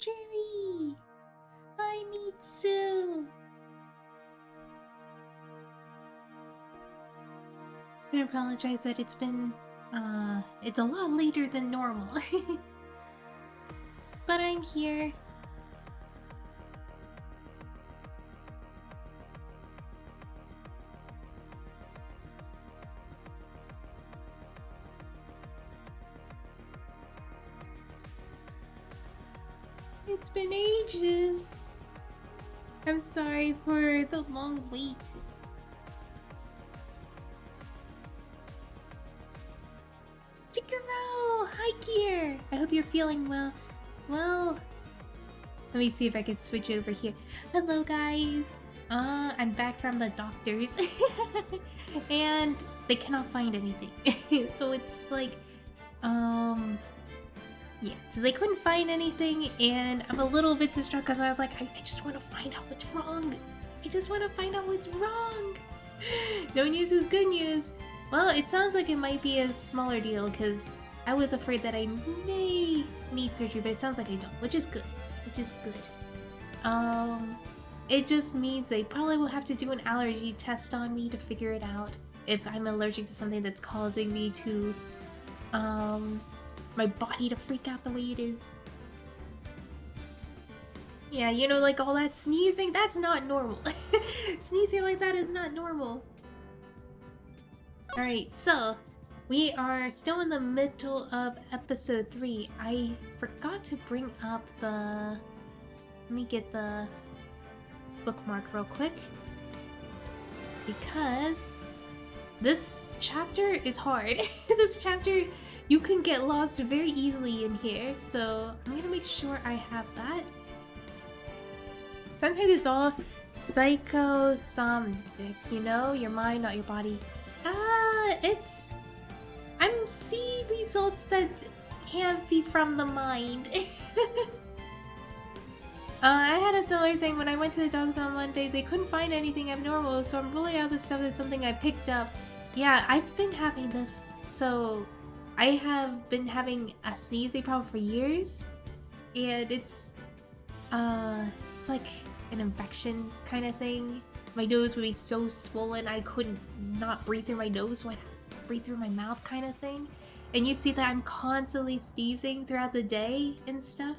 surgery! I need Sue! I apologize that it's been, it's a lot later than normal. But I'm here. It's been ages. I'm sorry for the long wait. Picaro! Hi, Kier! I hope you're feeling well. Well, let me see if I can switch over here. Hello, guys. I'm back from the doctors. And they cannot find anything. So it's like, yeah, so they couldn't find anything, and I'm a little bit distraught because I was like, I just want to find out what's wrong. I just want to find out what's wrong. No news is good news. Well, it sounds like it might be a smaller deal because I was afraid that I may need surgery, but it sounds like I don't, which is good. Which is good. It just means they probably will have to do an allergy test on me to figure it out if I'm allergic to something that's causing me to, my body to freak out the way it is. Yeah, you know, like all that sneezing, that's not normal. Sneezing like that is not normal. Alright, so we are still in the middle of episode 3. I forgot to bring up the... Let me get the bookmark real quick. Because this chapter is hard. This chapter, you can get lost very easily in here, so I'm gonna make sure I have that. Sometimes it's all psychosomatic, you know? Your mind, not your body. I'm seeing results that can't be from the mind. I had a similar thing when I went to the dogs on Monday. They couldn't find anything abnormal, so I'm ruling out this stuff as something I picked up. Yeah, I've been having this. So, I have been having a sneezing problem for years, and it's like an infection kind of thing. My nose would be so swollen I couldn't not breathe through my nose, so I'd have to breathe through my mouth kind of thing. And you see that I'm constantly sneezing throughout the day and stuff.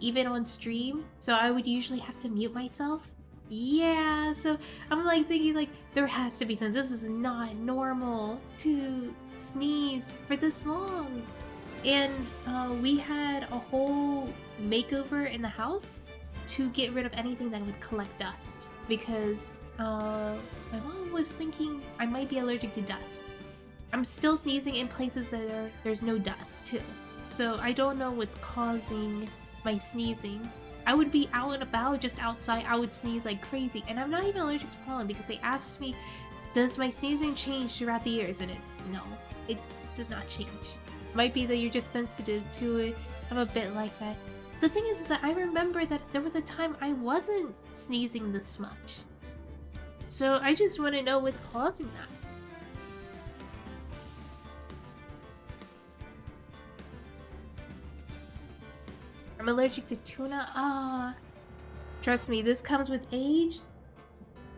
Even on stream, so I would usually have to mute myself. Yeah, so I'm like thinking like there has to be something. This is not normal to sneeze for this long. And we had a whole makeover in the house to get rid of anything that would collect dust because my mom was thinking I might be allergic to dust. I'm still sneezing in places that there's no dust too. So I don't know what's causing my sneezing. I would be out and about, just outside, I would sneeze like crazy. And I'm not even allergic to pollen because they asked me, does my sneezing change throughout the years? And it's no, it does not change. Might be that you're just sensitive to it. I'm a bit like that. The thing is that I remember that there was a time I wasn't sneezing this much. So I just want to know what's causing that. I'm allergic to tuna. Trust me, this comes with age.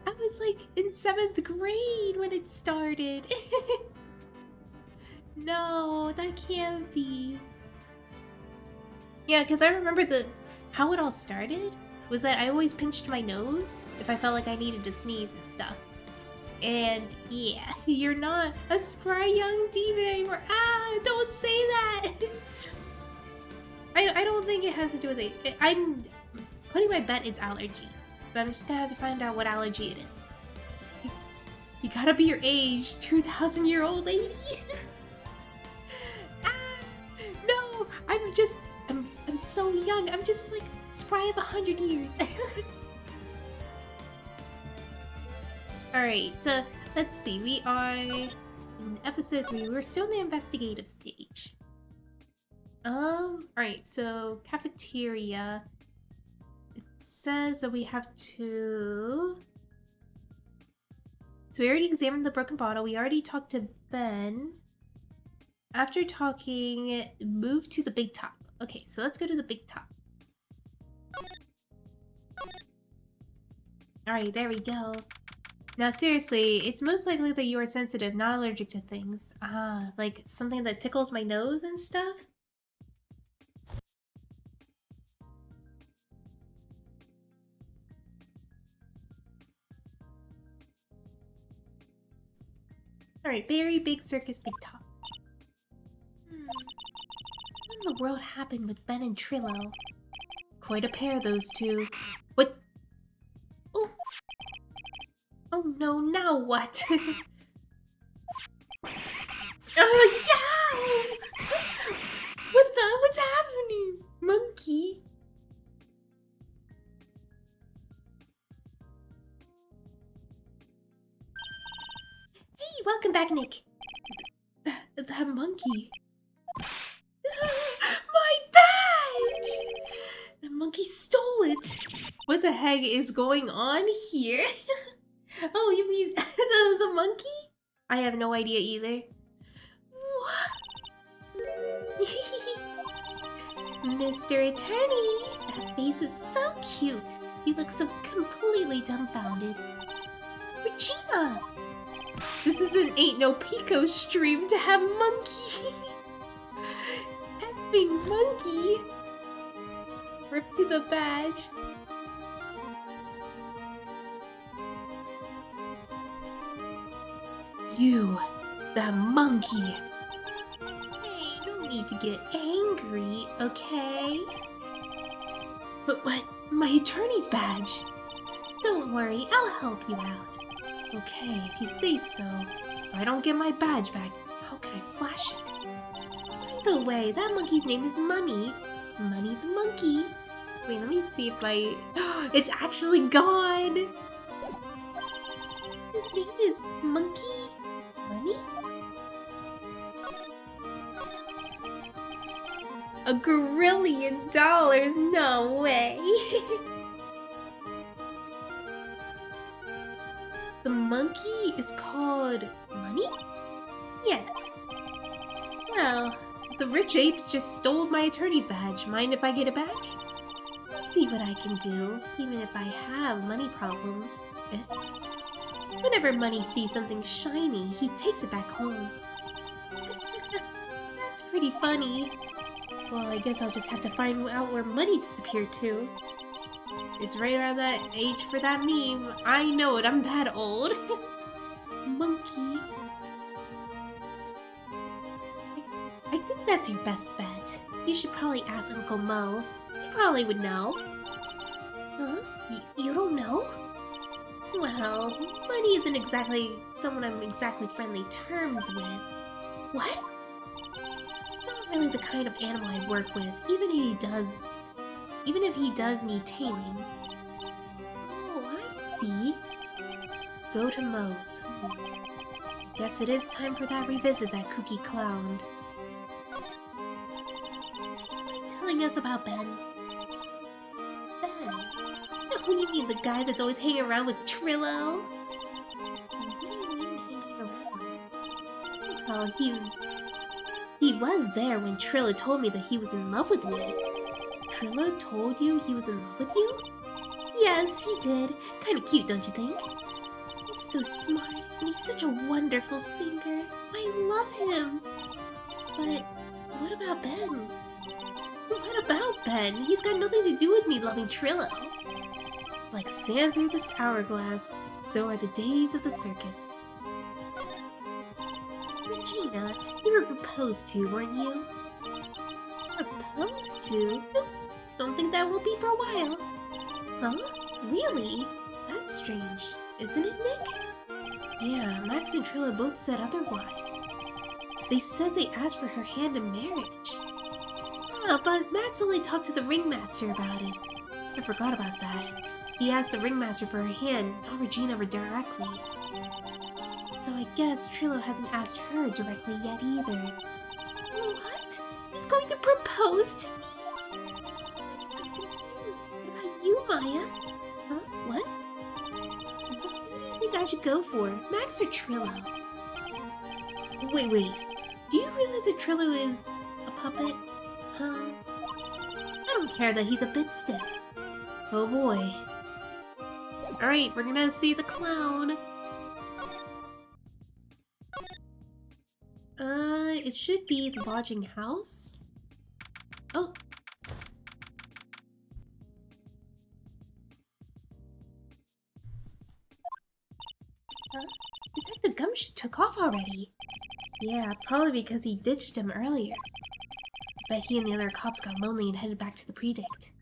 I was like in 7th grade when it started. No, that can't be. Yeah, because I remember how it all started was that I always pinched my nose if I felt like I needed to sneeze and stuff. And yeah, you're not a spry young demon anymore. Don't say that. I don't think it has to do with it. I'm putting my bet it's allergies, but I'm just gonna have to find out what allergy it is. You gotta be your age, 2,000-year-old lady. No, I'm so young. I'm just like spry of 100 years. All right, so let's see. We are in episode 3. We're still in the investigative stage. Alright, so cafeteria. It says that we have to... So we already examined the broken bottle. We already talked to Ben. After talking, move to the big top. Okay, so let's go to the big top. Alright, there we go. Now seriously, it's most likely that you are sensitive, not allergic to things. Ah, like something that tickles my nose and stuff? Alright, very big circus, big top. What in the world happened with Ben and Trilo? Quite a pair, those two. What? Oh! Oh no, now what? Oh, yeah! What's happening? Monkey? Hey, welcome back, Nick. That monkey. My badge! The monkey stole it. What the heck is going on here? Oh, you mean the monkey? I have no idea either. Mr. Attorney! That face was so cute. You look so completely dumbfounded. Regina! This ain't no Pico stream to have monkey. Effing monkey. Rip to the badge. You, that monkey. Hey, no need to get angry, okay? But what? My attorney's badge. Don't worry, I'll help you out. Okay, if you say so. If I don't get my badge back, how can I flash it? By the way, that monkey's name is Money. Money the monkey. Wait, let me see if I... It's actually gone! His name is Monkey Money? $1,000,000,000? No way! The monkey is called Money? Yes. Well, the rich apes just stole my attorney's badge. Mind if I get it back? I'll see what I can do, even if I have money problems. Whenever Money sees something shiny, he takes it back home. That's pretty funny. Well, I guess I'll just have to find out where Money disappeared to. It's right around that age for that meme. I know it, I'm that old. Monkey. I think that's your best bet. You should probably ask Uncle Mo. He probably would know. Huh? You don't know? Well, Money isn't exactly someone I'm exactly friendly terms with. What? Not really the kind of animal I work with, even if he does need taming. Oh, I see. Go to Moe's. Guess it is time for that revisit that kooky clown. Do you mind telling us about Ben? Ben? Oh, you mean the guy that's always hanging around with Trilo? What do you mean hanging around? Well, he was there when Trilo told me that he was in love with me. Trilo told you he was in love with you? Yes, he did. Kinda cute, don't you think? He's so smart, and he's such a wonderful singer. I love him. But what about Ben? What about Ben? He's got nothing to do with me loving Trilo. Like sand through this hourglass, so are the days of the circus. Regina, you were proposed to, weren't you? Proposed to? Nope. Don't think that will be for a while. Huh? Really? That's strange, isn't it, Nick? Yeah, Max and Trilo both said otherwise. They said they asked for her hand in marriage. Ah, but Max only talked to the ringmaster about it. I forgot about that. He asked the ringmaster for her hand, not Regina directly. So I guess Trilo hasn't asked her directly yet either. What? He's going to propose to me? I'm so confused. What about you, Maya? Huh? What? Who do you think I should go for? Max or Trilo? Wait. Do you realize that Trilo is a puppet? Huh? I don't care that he's a bit stiff. Oh boy. Alright, we're gonna see the clown. It should be the lodging house. Oh. Detective Gumshoe took off already. Yeah, probably because he ditched him earlier. Bet he and the other cops got lonely and headed back to the Predict.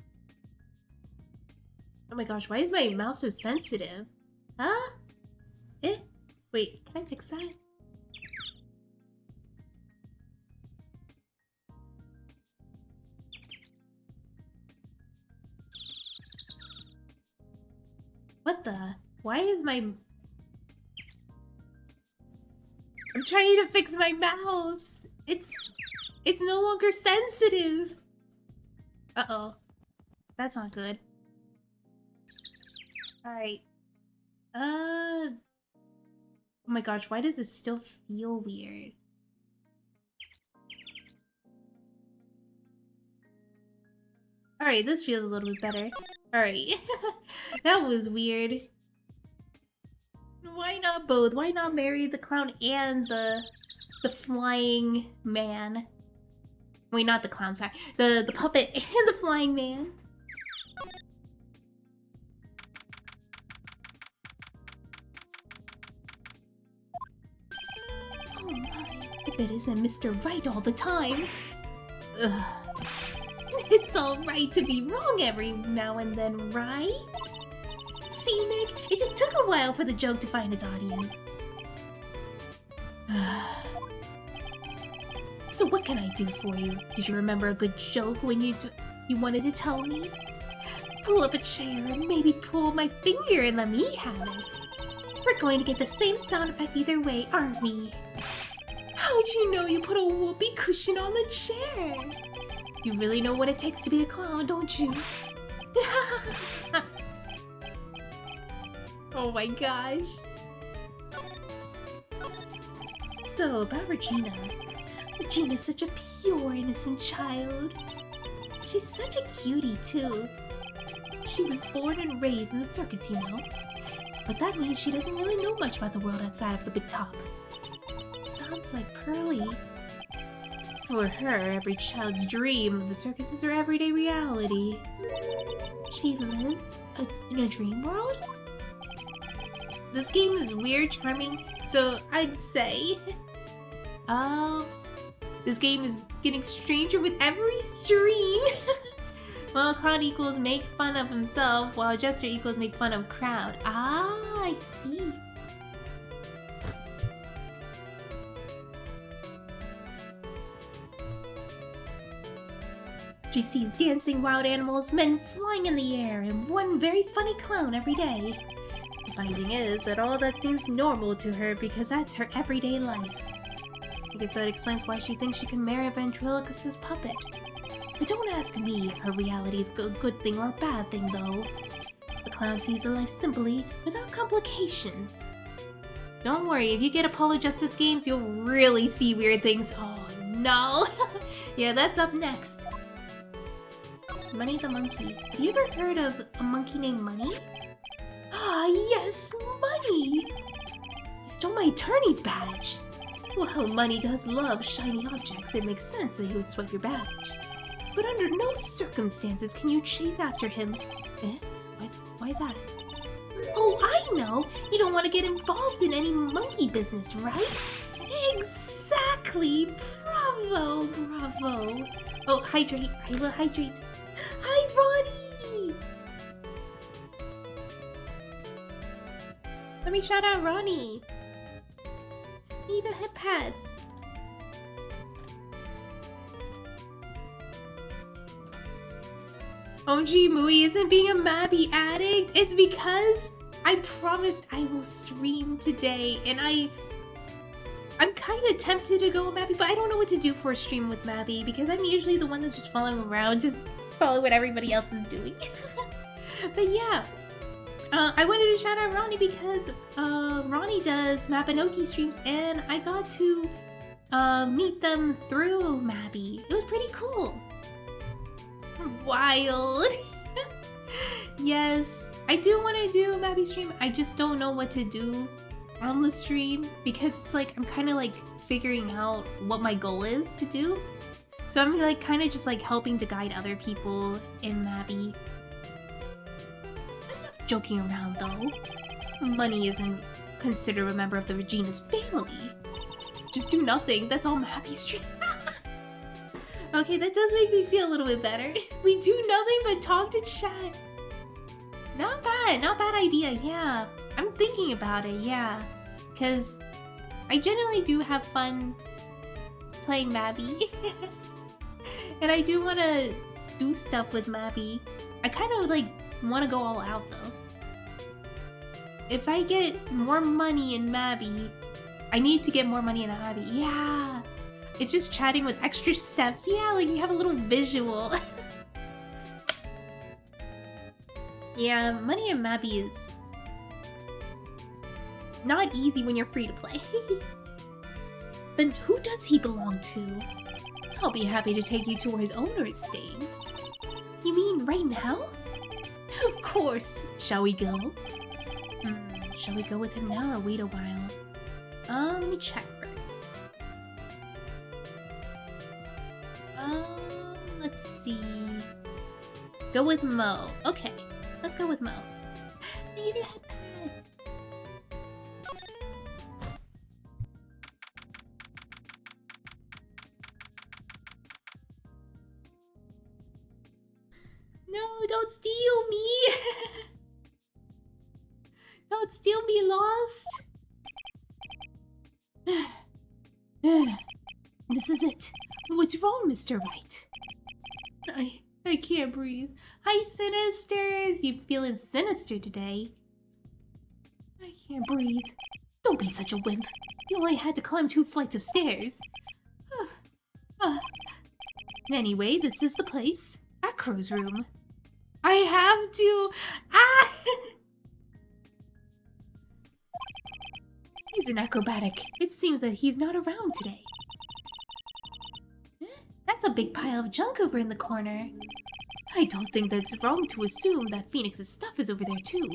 Oh my gosh, why is my mouse so sensitive? Huh? Eh? Wait, can I fix that? What the? Why is my... I'm trying to fix my mouse! It's no longer sensitive! Uh-oh. That's not good. Alright. Oh my gosh, why does it still feel weird? Alright, this feels a little bit better. Alright. That was weird. Why not both? Why not marry the clown and the flying man? Wait, not the clown, sorry. The puppet and the flying man. Oh my, if it isn't Mr. Wright all the time. Ugh. It's alright to be wrong every now and then, right? See, Nick? It just took a while for the joke to find its audience. So what can I do for you? Did you remember a good joke when you wanted to tell me? Pull up a chair and maybe pull my finger and let me have it. We're going to get the same sound effect either way, aren't we? How'd you know you put a whoopee cushion on the chair? You really know what it takes to be a clown, don't you? Oh my gosh. So, about Regina. Regina's such a pure, innocent child. She's such a cutie, too. She was born and raised in the circus, you know. But that means she doesn't really know much about the world outside of the big top. Sounds like Pearly. For her, every child's dream of the circus is her everyday reality. She lives in a dream world? This game is weird, charming, so I'd say... this game is getting stranger with every stream. Well, Clown equals make fun of himself, while Jester equals make fun of crowd. Ah, I see. She sees dancing wild animals, men flying in the air, and one very funny clown every day. The funny thing is that all that seems normal to her because that's her everyday life. I guess that explains why she thinks she can marry a ventriloquist's puppet. But don't ask me if her reality is a good thing or a bad thing, though. The clown sees a life simply, without complications. Don't worry, if you get Apollo Justice games, you'll really see weird things. Oh no! Yeah, that's up next. Money the Monkey. Have you ever heard of a monkey named Money? Ah, yes, Money! He stole my attorney's badge. Well, Money does love shiny objects. It makes sense that he would swipe your badge. But under no circumstances can you chase after him. Eh? Why is that? Oh, I know! You don't want to get involved in any monkey business, right? Exactly! Bravo, bravo! Oh, hydrate. I will hydrate. Hi, Ronnie! Let me shout out Ronnie. He even had pads. OMG, Mui isn't being a Mabby addict. It's because I promised I will stream today, and I'm kind of tempted to go with Mabby, but I don't know what to do for a stream with Mabby because I'm usually the one that's just following around, just follow what everybody else is doing. But yeah, I wanted to shout out Ronnie because Ronnie does Mabinogi streams, and I got to meet them through Mabby. It was pretty cool. wild. Yes, I do want to do a Mabby stream. I just don't know what to do on the stream because it's like I'm kind of like figuring out what my goal is to do. So I'm like kind of just like helping to guide other people in Mabby. Enough joking around though. Money isn't considered a member of the Regina's family. Just do nothing. That's all Mabby stream. Okay, that does make me feel a little bit better. We do nothing but talk to chat. Not bad idea, yeah. I'm thinking about it, yeah. Because I generally do have fun playing Mabby. And I do want to do stuff with Mabby. I kind of like want to go all out though. If I get more money in Mabby, I need to get more money in Mabby, yeah. It's just chatting with extra steps, yeah, like you have a little visual. Yeah, money in Mabby is not easy when you're free to play. Then who does he belong to? I'll be happy to take you to where his owner is staying. You mean right now? Of course. Shall we go? Shall we go with him now or wait a while? Let me check first. Let's see. Go with Mo. Okay. Let's go with Mo. Maybe that pet. No, don't steal me. Don't steal me, Lost. This is it. What's wrong, Mr. Wright? I can't breathe. Hi, Sinisters! You feeling sinister today? I can't breathe. Don't be such a wimp. You only had to climb 2 flights of stairs. Anyway, this is the place. Acro's room. I have to... He's an acrobatic. It seems that he's not around today. That's a big pile of junk over in the corner. I don't think that's wrong to assume that Phoenix's stuff is over there too.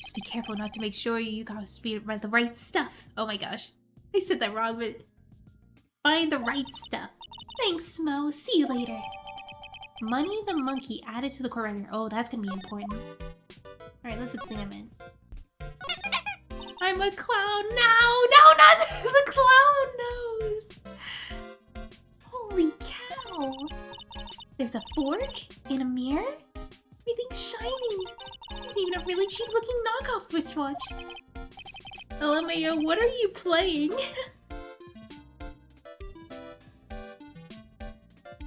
Just be careful not to make sure you got the right stuff. Oh my gosh. I said that wrong, but... Find the right stuff. Thanks, Mo. See you later. Money the monkey added to the core record. Oh, that's gonna be important. Alright, let's examine. I'm a clown now! No, not the clown nose! Holy cow! There's a fork and a mirror? Everything's shiny! There's even a really cheap looking knockoff wristwatch! LMAO, what are you playing?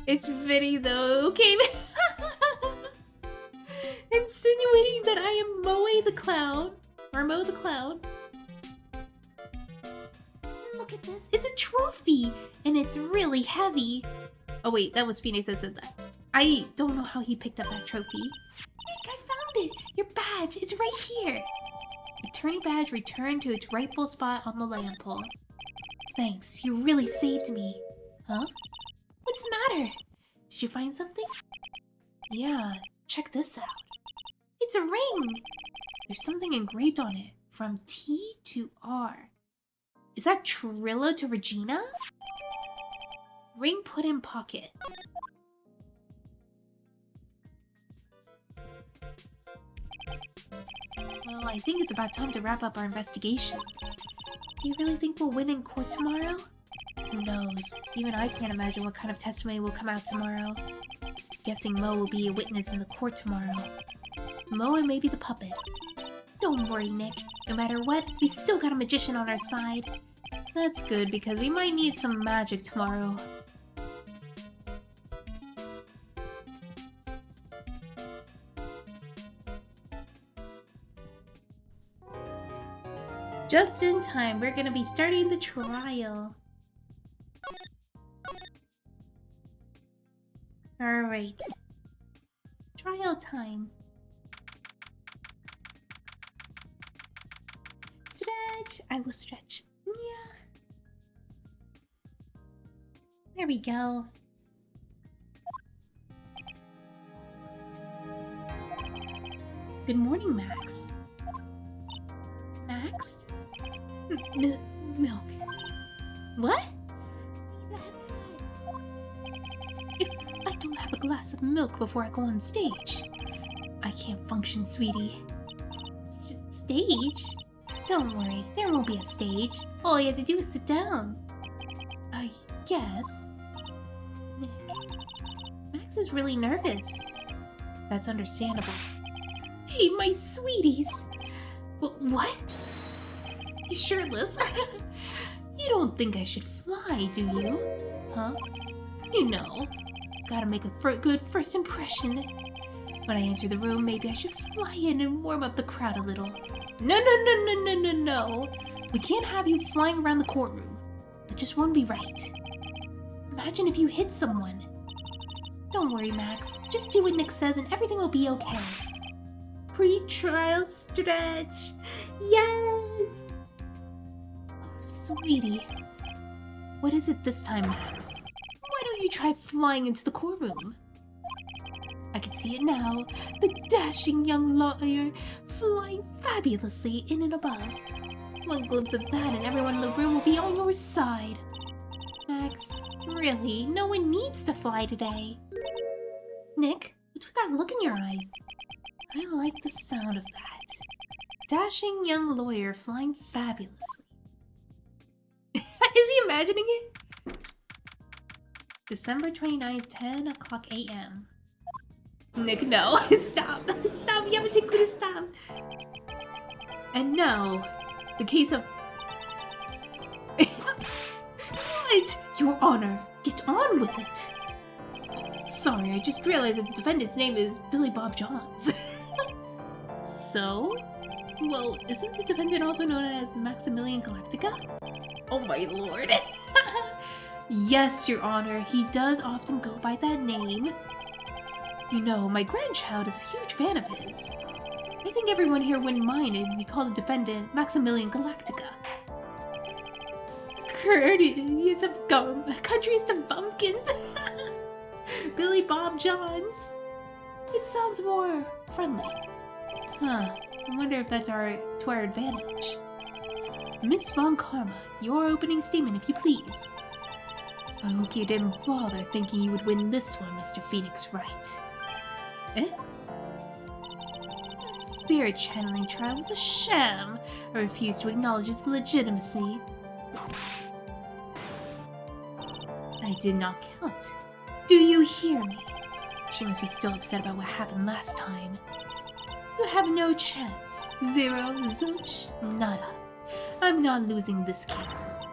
It's Vinny though, okay? Insinuating that I am Moe the clown. Or Mo the clown. Look at this, it's a trophy! And it's really heavy. Oh wait, that was Phoenix that said that. I don't know how he picked up that trophy. Nick, I found it! Your badge, it's right here! Attorney badge returned to its rightful spot on the lamp pole. Thanks, you really saved me. Huh? What's the matter? Did you find something? Yeah, check this out. It's a ring! There's something engraved on it. From T to R. Is that Trilo to Regina? Ring put in pocket. Well, I think it's about time to wrap up our investigation. Do you really think we'll win in court tomorrow? Who knows? Even I can't imagine what kind of testimony will come out tomorrow. Guessing Mo will be a witness in the court tomorrow. Mo and maybe the puppet. Don't worry, Nick. No matter what, we still got a magician on our side. That's good, because we might need some magic tomorrow. Just in time, we're gonna be starting the trial. Alright. Trial time. Stretch! I will stretch. Yeah. There we go. Good morning, Max. Max? Milk. What? If I don't have a glass of milk before I go on stage, I can't function, sweetie. Stage? Don't worry, there won't be a stage. All you have to do is sit down. I guess. Nick. Max is really nervous. That's understandable. Hey, my sweeties! What? He's shirtless? You don't think I should fly, do you? Huh? You know, gotta make a good first impression. When I enter the room, maybe I should fly in and warm up the crowd a little. No. We can't have you flying around the courtroom. It just won't be right. Imagine if you hit someone. Don't worry, Max. Just do what Nick says and everything will be okay. Pre-trial stretch. Yes! Oh, sweetie. What is it this time, Max? Why don't you try flying into the courtroom? I can see it now. The dashing young lawyer flying fabulously in and above. One glimpse of that and everyone in the room will be on your side. Max, really, no one needs to fly today. Nick, what's with that look in your eyes? I like the sound of that. Dashing young lawyer flying fabulously. Is he imagining it? December 29th, 10 o'clock a.m. Nick, no. Stop. Stop. You haven't taken to stop. And now, the case of... What? Your Honor, get on with it. Sorry, I just realized that the defendant's name is Billy Bob Johns. So? Well, isn't the defendant also known as Maximilian Galactica? Oh my lord. Yes, Your Honor, he does often go by that name. You know, my grandchild is a huge fan of his. I think everyone here wouldn't mind if we call the defendant Maximilian Galactica. Courteous of countries to bumpkins. Billy Bob Johns. It sounds more friendly. Huh, I wonder if that's to our advantage. Miss Von Karma, your opening statement if you please. I hope you didn't bother thinking you would win this one, Mr. Phoenix Wright. Eh? That spirit channeling trial was a sham. I refuse to acknowledge its legitimacy. I did not count. Do you hear me? She must be still upset about what happened last time. You have no chance. Zero, zilch, nada. I'm not losing this case.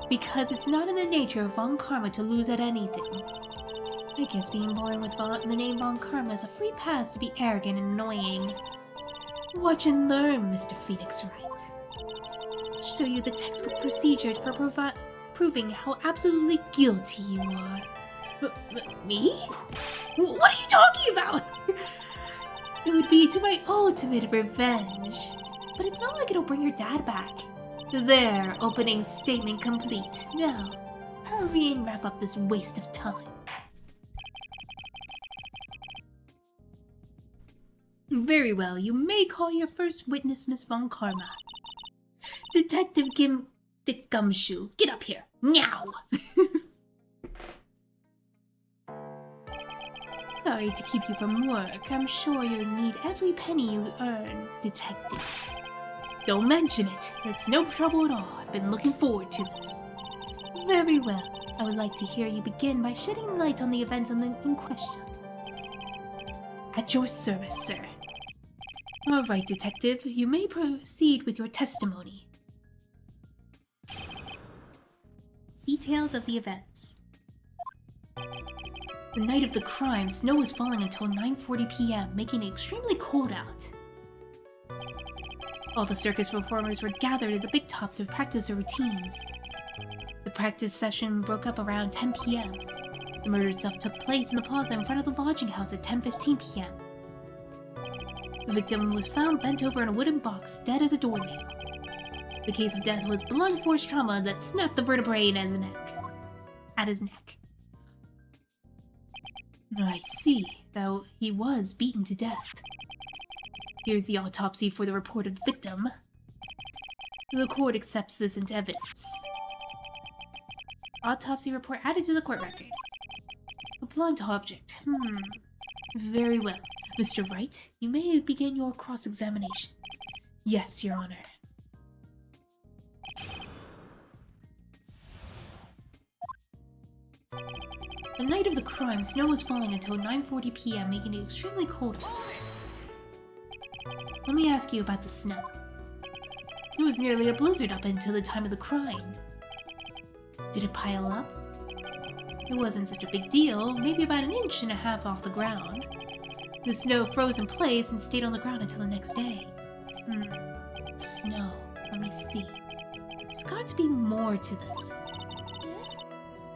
Because it's not in the nature of Von Karma to lose at anything. I guess being born with the name Von Karma is a free pass to be arrogant and annoying. Watch and learn, Mr. Phoenix Wright. I'll show you the textbook procedure for proving how absolutely guilty you are. Me? What are you talking about? It would be to my ultimate revenge. But it's not like it'll bring your dad back. There, opening statement complete. Now, hurry and wrap up this waste of time. Very well, you may call your first witness, Miss Von Karma. Detective Dick Gumshoe, get up here, now! Sorry to keep you from work. I'm sure you'll need every penny you earn, Detective. Don't mention it. It's no trouble at all. I've been looking forward to this. Very well. I would like to hear you begin by shedding light on the events in question. At your service, sir. All right, Detective. You may proceed with your testimony. Details of the events. The night of the crime, snow was falling until 9:40 p.m., making it extremely cold out. All the circus performers were gathered at the big top to practice their routines. The practice session broke up around 10 p.m. The murder itself took place in the plaza in front of the lodging house at 10:15 p.m. The victim was found bent over in a wooden box, dead as a doornail. The cause of death was blunt force trauma that snapped the vertebrae in his neck. At his neck. I see that he was beaten to death. Here's the autopsy for the report of the victim. The court accepts this into evidence. Autopsy report added to the court record. A blunt object. Very well. Mr. Wright, you may begin your cross-examination. Yes, Your Honor. The night of the crime, snow was falling until 9:40 p.m., making it extremely cold out. Let me ask you about the snow. It was nearly a blizzard up until the time of the crime. Did it pile up? It wasn't such a big deal, maybe about 1.5 inches off the ground. The snow froze in place and stayed on the ground until the next day. Snow. Let me see. There's got to be more to this.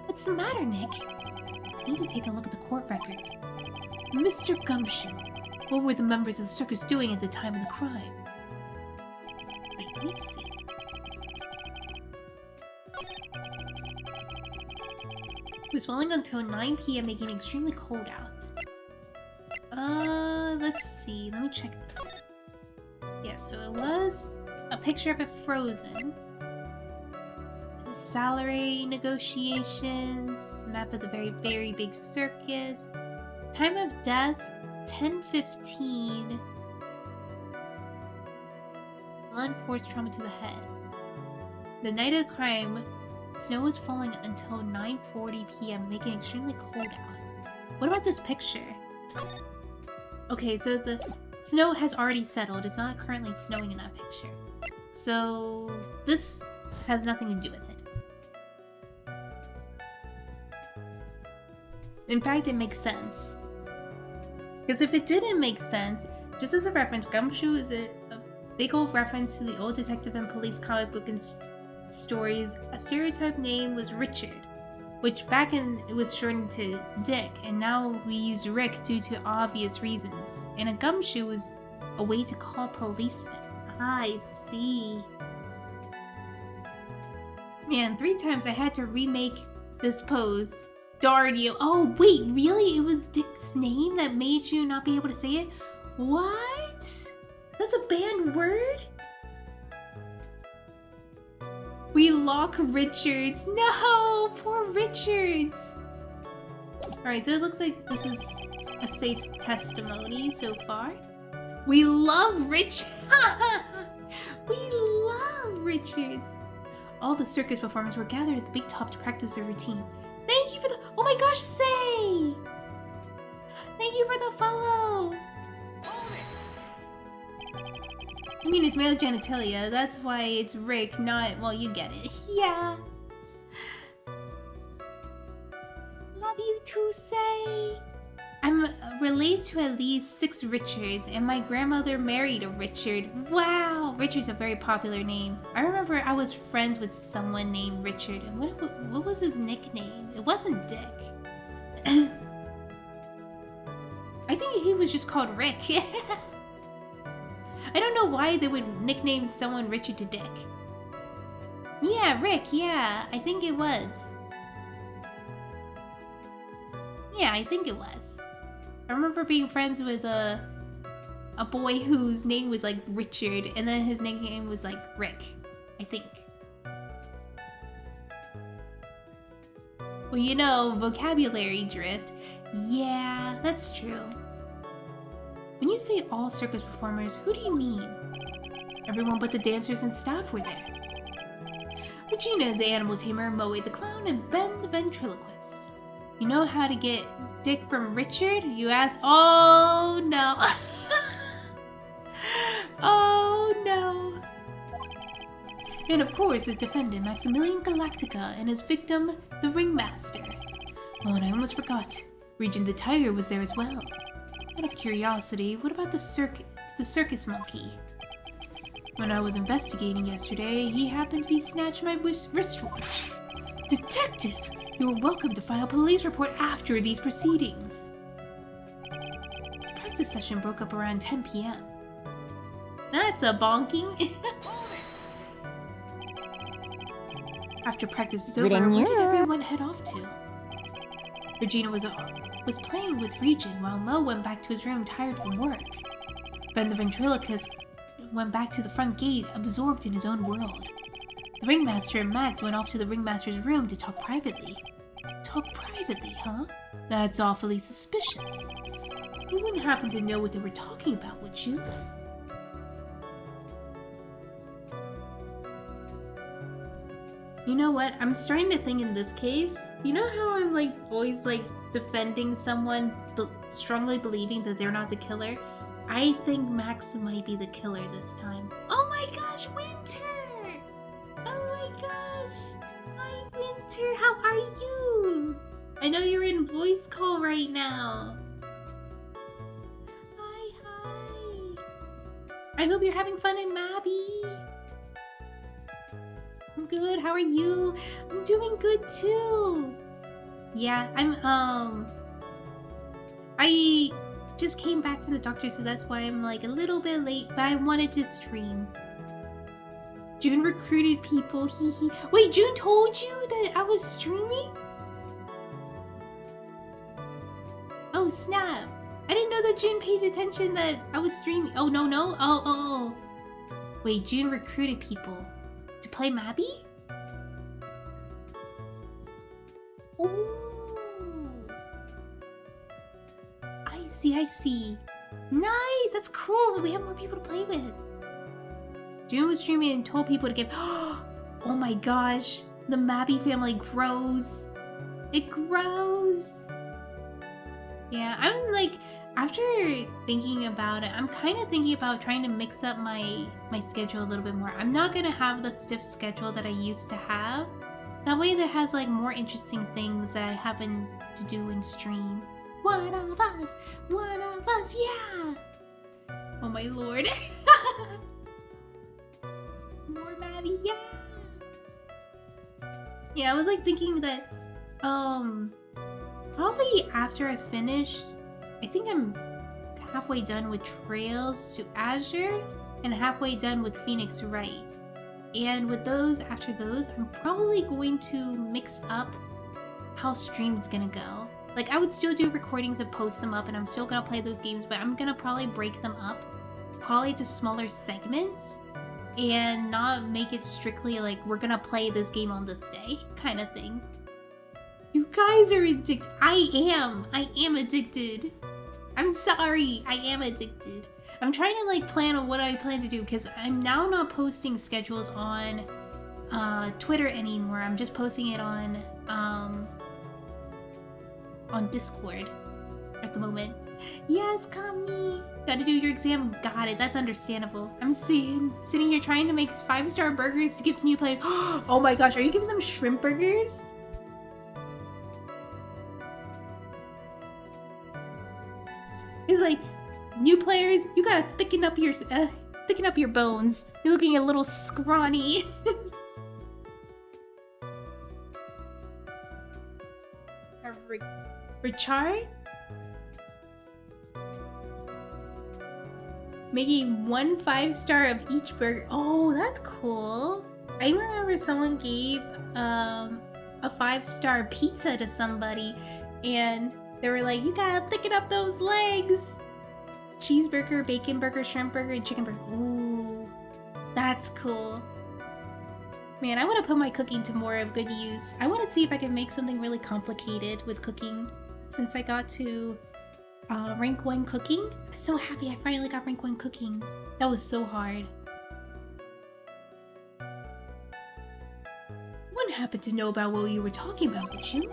What's the matter, Nick? I need to take a look at the court record. Mr. Gumshoe, what were the members of the circus doing at the time of the crime? Wait, let me see. It was falling until 9 p.m., making it extremely cold out. Let's see. Let me check this. Yeah, so it was a picture of it frozen. Salary negotiations, map of the very, very big circus. Time of death, 10:15. Blunt force trauma to the head. The night of the crime, snow was falling until 9:40 p.m., making it extremely cold out. What about this picture? Okay, so the snow has already settled. It's not currently snowing in that picture. So this has nothing to do with it. In fact, it makes sense. Because if it didn't make sense, just as a reference, Gumshoe is a big old reference to the old detective and police comic book and stories. A stereotype name was Richard, which back in it was shortened to Dick, and now we use Rick due to obvious reasons. And a gumshoe was a way to call policemen. I see. Man, 3 times I had to remake this pose. Darn you. Oh, wait, really? It was Dick's name that made you not be able to say it? What? That's a banned word? We lock Richards. No, poor Richards. Alright, so it looks like this is a safe testimony so far. We love Rich. We love Richards. All the circus performers were gathered at the big top to practice their routines. Thank you for the— oh my gosh, Say! Thank you for the follow! I mean, it's male genitalia, that's why it's Rick, not— well, you get it. Yeah. Love you too, Say! I'm related to at least 6 Richards, and my grandmother married a Richard. Wow! Richard's a very popular name. I remember I was friends with someone named Richard, and what was his nickname? It wasn't Dick. I think he was just called Rick. I don't know why they would nickname someone Richard to Dick. Yeah, Rick, yeah, I think it was. Yeah, I think it was. I remember being friends with a boy whose name was like Richard, and then his nickname was like Rick, I think. Well, you know, vocabulary drift. Yeah, that's true. When you say all circus performers, who do you mean? Everyone but the dancers and staff were there. Regina, the animal tamer, Moe the clown, and Ben the ventriloquist. You know how to get Dick from Richard? You ask— oh no. Oh no. And of course his defendant, Maximilian Galactica, and his victim, the ringmaster. Oh, and I almost forgot. Regina the tiger was there as well. Out of curiosity, what about the circus monkey? When I was investigating yesterday, he happened to be snatched my wristwatch. Detective! You are welcome to file a police report after these proceedings. The practice session broke up around 10 p.m. That's a bonking. After practice is over, where did everyone head off to? Regina was playing with Regina while Mo went back to his room tired from work. Ben the ventriloquist went back to the front gate, absorbed in his own world. The ringmaster and Max went off to the ringmaster's room to talk privately. Talk privately, huh? That's awfully suspicious. You wouldn't happen to know what they were talking about, would you? You know what? I'm starting to think in this case, you know how I'm like always like defending someone, but strongly believing that they're not the killer? I think Max might be the killer this time. Oh my gosh, Winter! Oh my gosh! Hi, Winter, how are you? I know you're in voice call right now. Hi. I hope you're having fun in Mabby. I'm good, how are you? I'm doing good too. Yeah, I just came back from the doctor, so that's why I'm like a little bit late, but I wanted to stream. June recruited people, hee. Wait, June told you that I was streaming? Oh, snap. I didn't know that June paid attention that I was streaming. Oh, no. Oh. Wait, June recruited people to play Mabby? Ooh. I see. Nice, that's cool. We have more people to play with. June was streaming and told people to give. Oh my gosh, the Mabby family grows. It grows. Yeah, I'm like, after thinking about it, I'm kind of thinking about trying to mix up my schedule a little bit more. I'm not gonna have the stiff schedule that I used to have. That way there has like more interesting things that I happen to do in stream. One of us, yeah! Oh my lord. More Mabby, yeah! Yeah, I was like thinking that, probably after I finish, I think I'm halfway done with Trails to Azure and halfway done with Phoenix Wright. And with those, after those, I'm probably going to mix up how stream's gonna go. Like, I would still do recordings and post them up, and I'm still gonna play those games, but I'm gonna probably break them up, probably to smaller segments, and not make it strictly like, we're gonna play this game on this day, kind of thing. You guys are addicted. I am addicted. I'm sorry, I am addicted. I'm trying to like plan on what I plan to do, because I'm now not posting schedules on Twitter anymore. I'm just posting it on Discord at the moment. Yes, Kami. Gotta do your exam. Got it. That's understandable. I'm sitting here trying to make 5-star burgers to give to new players. Oh my gosh, are you giving them shrimp burgers? It's like, new players, you gotta thicken up your bones. You're looking a little scrawny. Richard? Making 1 5-star of each burger. Oh, that's cool. I remember someone gave a 5-star pizza to somebody, and they were like, you gotta thicken up those legs. Cheeseburger, bacon burger, shrimp burger, and chicken burger. Ooh, that's cool. Man, I want to put my cooking to more of good use. I want to see if I can make something really complicated with cooking. Since I got to rank 1 cooking, I'm so happy I finally got rank 1 cooking. That was so hard. Wouldn't happen to know about what you were talking about, would you?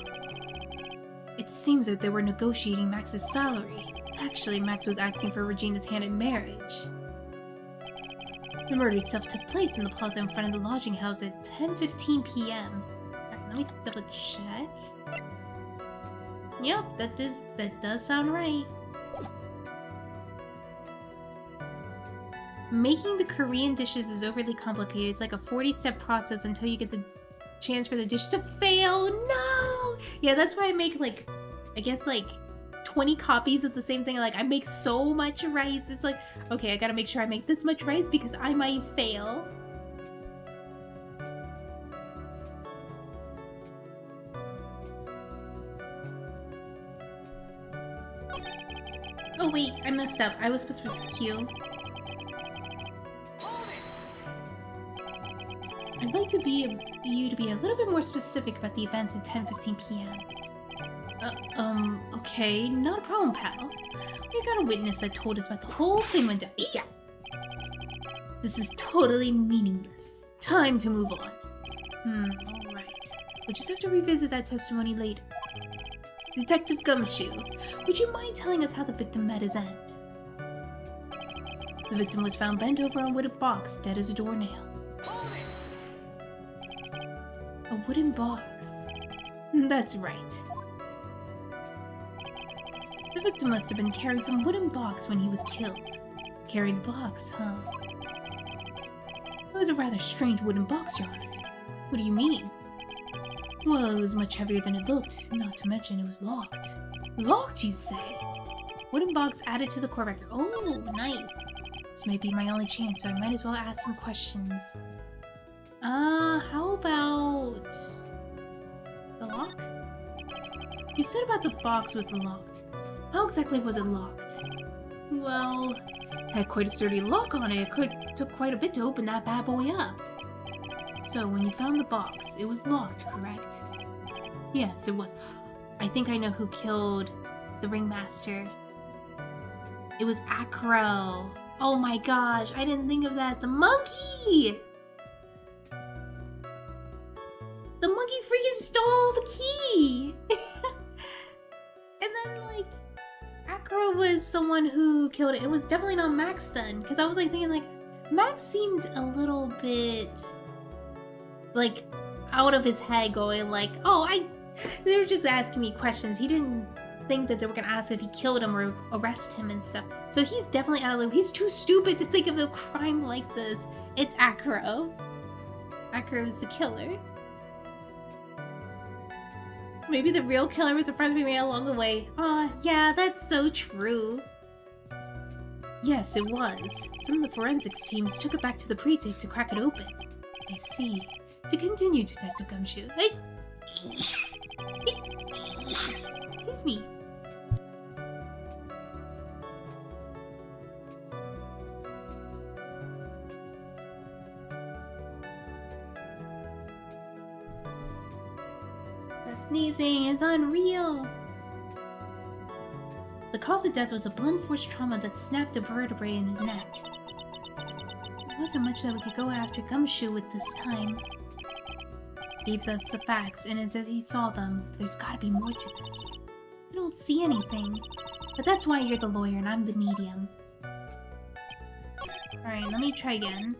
It seems that they were negotiating Max's salary. Actually, Max was asking for Regina's hand in marriage. The murder itself took place in the plaza in front of the lodging house at 10:15 p.m. Alright, let me double check. Yep, that does sound right. Making the Korean dishes is overly complicated. It's like a 40-step process until you get the chance for the dish to fail. No! Yeah, that's why I make like, I guess like 20 copies of the same thing. Like, I make so much rice. It's like, okay, I gotta make sure I make this much rice because I might fail. Oh wait, I messed up. I was supposed to press Q. I'd like you to be a little bit more specific about the events at 10:15 p.m. Okay, not a problem, pal. We got a witness that told us about the whole thing went down. Yeah. This is totally meaningless. Time to move on. Alright. We'll just have to revisit that testimony later. Detective Gumshoe, would you mind telling us how the victim met his end? The victim was found bent over on a wooden box, dead as a doornail. A wooden box. That's right. The victim must have been carrying some wooden box when he was killed. Carrying the box, huh? It was a rather strange wooden box, Your Honor. What do you mean? Well, it was much heavier than it looked, not to mention it was locked. Locked, you say? Wooden box added to the court record. Oh, nice. This may be my only chance, so I might as well ask some questions. How about... the lock? You said about the box was locked. How exactly was it locked? Well, it had quite a sturdy lock on it. It took quite a bit to open that bad boy up. So, when you found the box, it was locked, correct? Yes, it was. I think I know who killed the ringmaster. It was Acro. Oh my gosh, I didn't think of that. The monkey! The monkey freaking stole the key! And then, like, Acro was someone who killed it. It was definitely not Max then, because I was like thinking, like, Max seemed a little bit, like, out of his head going like, oh, they were just asking me questions. He didn't think that they were gonna ask if he killed him or arrest him and stuff. So he's definitely out of the loop. He's too stupid to think of a crime like this. It's Acro. Acro is the killer. Maybe the real killer was a friend we made along the way. Yeah, that's so true. Yes, it was. Some of the forensics teams took it back to the precinct to crack it open. I see. To continue, Detective Gumshoe. Hey! Excuse me. The sneezing is unreal. The cause of death was a blunt force trauma that snapped a vertebrae in his neck. There wasn't much that we could go after Gumshoe with this time. He gives us the facts, and it's as he saw them. There's gotta be more to this. I don't see anything. But that's why you're the lawyer and I'm the medium. Alright, let me try again.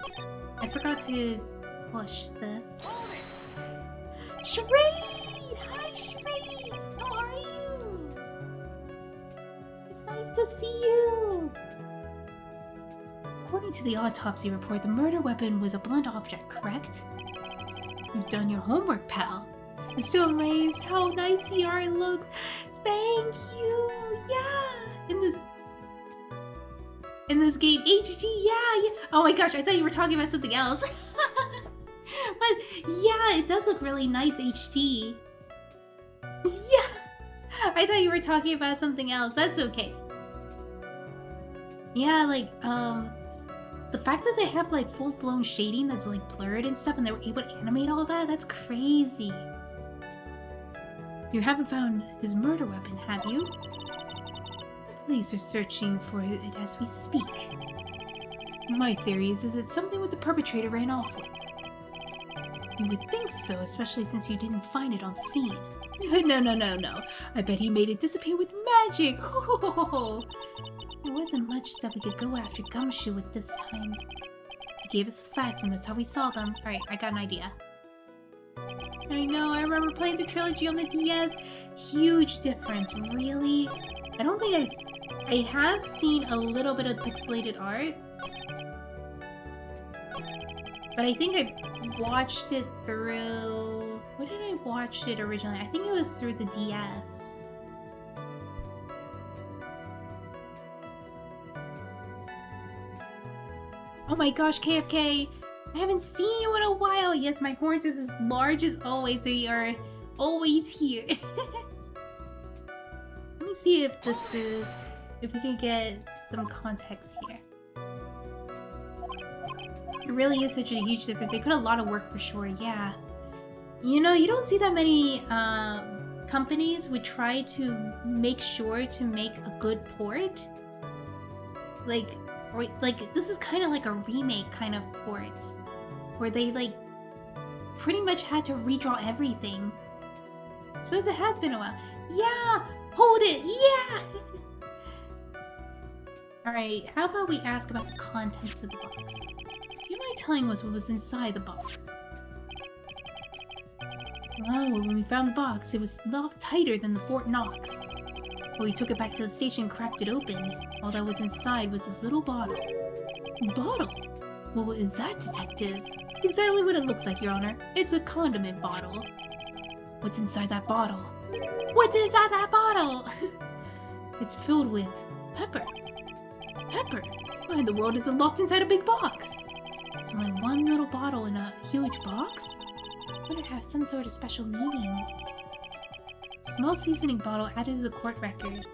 I forgot to push this. Charade! Hi, Charade! How are you? It's nice to see you! According to the autopsy report, the murder weapon was a blunt object, correct? You've done your homework, pal. I'm still amazed how nice the art looks. Thank you! Yeah! In this game, HD, yeah! Oh my gosh, I thought you were talking about something else. But yeah, it does look really nice HD. Yeah! I thought you were talking about something else. That's okay. Yeah, like, the fact that they have like full-blown shading that's like blurred and stuff and they were able to animate all that, that's crazy. You haven't found his murder weapon, have you? The police are searching for it as we speak. My theory is that it's something what the perpetrator ran off with. You would think so, especially since you didn't find it on the scene. No. I bet he made it disappear with magic. There wasn't much that we could go after Gumshoe with this time. He gave us the facts and that's how we saw them. Alright, I got an idea. I know, I remember playing the trilogy on the DS. Huge difference, really? I don't think I have seen a little bit of the pixelated art. But I think I watched it through... What did I watch it originally? I think it was through the DS. Oh my gosh, KFK! I haven't seen you in a while! Yes, my horns is as large as always, so you are always here. Let me see if this is... if we can get some context here. It really is such a huge difference. They put a lot of work for sure, yeah. You know, you don't see that many companies would try to make sure to make a good port. Like, or like this is kind of like a remake kind of port, where they like pretty much had to redraw everything. I suppose it has been a while. Yeah, hold it. Yeah. All right. How about we ask about the contents of the box? Do you mind telling us what was inside the box? Well, when we found the box, it was locked tighter than the Fort Knox. Well, we took it back to the station and cracked it open. All that was inside was this little bottle. Bottle? Well, what is that, Detective? Exactly what it looks like, Your Honor. It's a condiment bottle. What's inside that bottle? What's inside that bottle? It's filled with pepper. Pepper? Why in the world is it locked inside a big box? It's only one little bottle in a huge box? I wonder if it has some sort of special meaning. Small seasoning bottle added to the court record.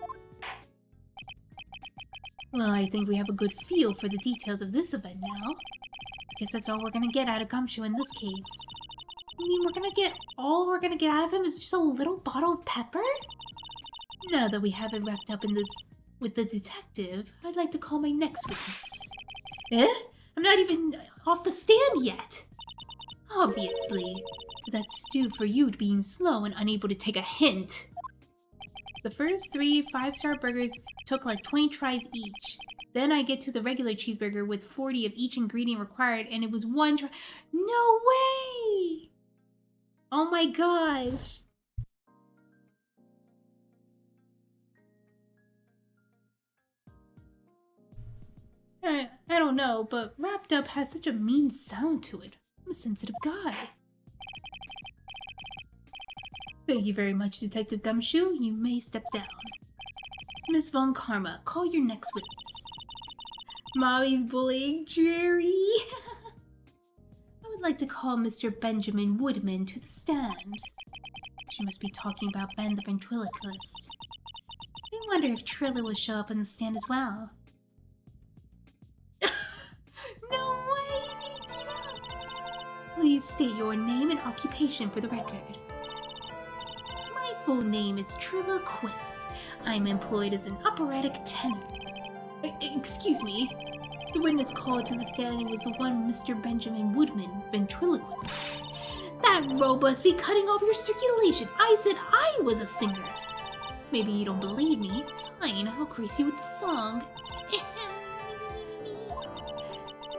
Well, I think we have a good feel for the details of this event now. I guess that's all we're gonna get out of Gumshoe in this case. You mean all we're gonna get out of him is just a little bottle of pepper? Now that we have it wrapped up in this with the detective, I'd like to call my next witness. Eh? I'm not even off the stand yet. Obviously. That's due for you being slow and unable to take a hint. The first 3 5-star burgers took like 20 tries each. Then I get to the regular cheeseburger with 40 of each ingredient required, and it was 1 try. No way! Oh my gosh. I don't know, but wrapped up has such a mean sound to it. I'm a sensitive guy. Thank you very much, Detective Gumshoe. You may step down. Miss Von Karma, call your next witness. Mommy's bullying Jerry. I would like to call Mr. Benjamin Woodman to the stand. She must be talking about Ben the ventriloquist. I wonder if Trilo will show up on the stand as well. No way! Please state your name and occupation for the record. My full name is Trilo Quist. I'm employed as an operatic tenor. Excuse me. The witness called to the stand was the one Mr. Benjamin Woodman, ventriloquist. That robe must be cutting off your circulation. I said I was a singer. Maybe you don't believe me. Fine, I'll grace you with the song.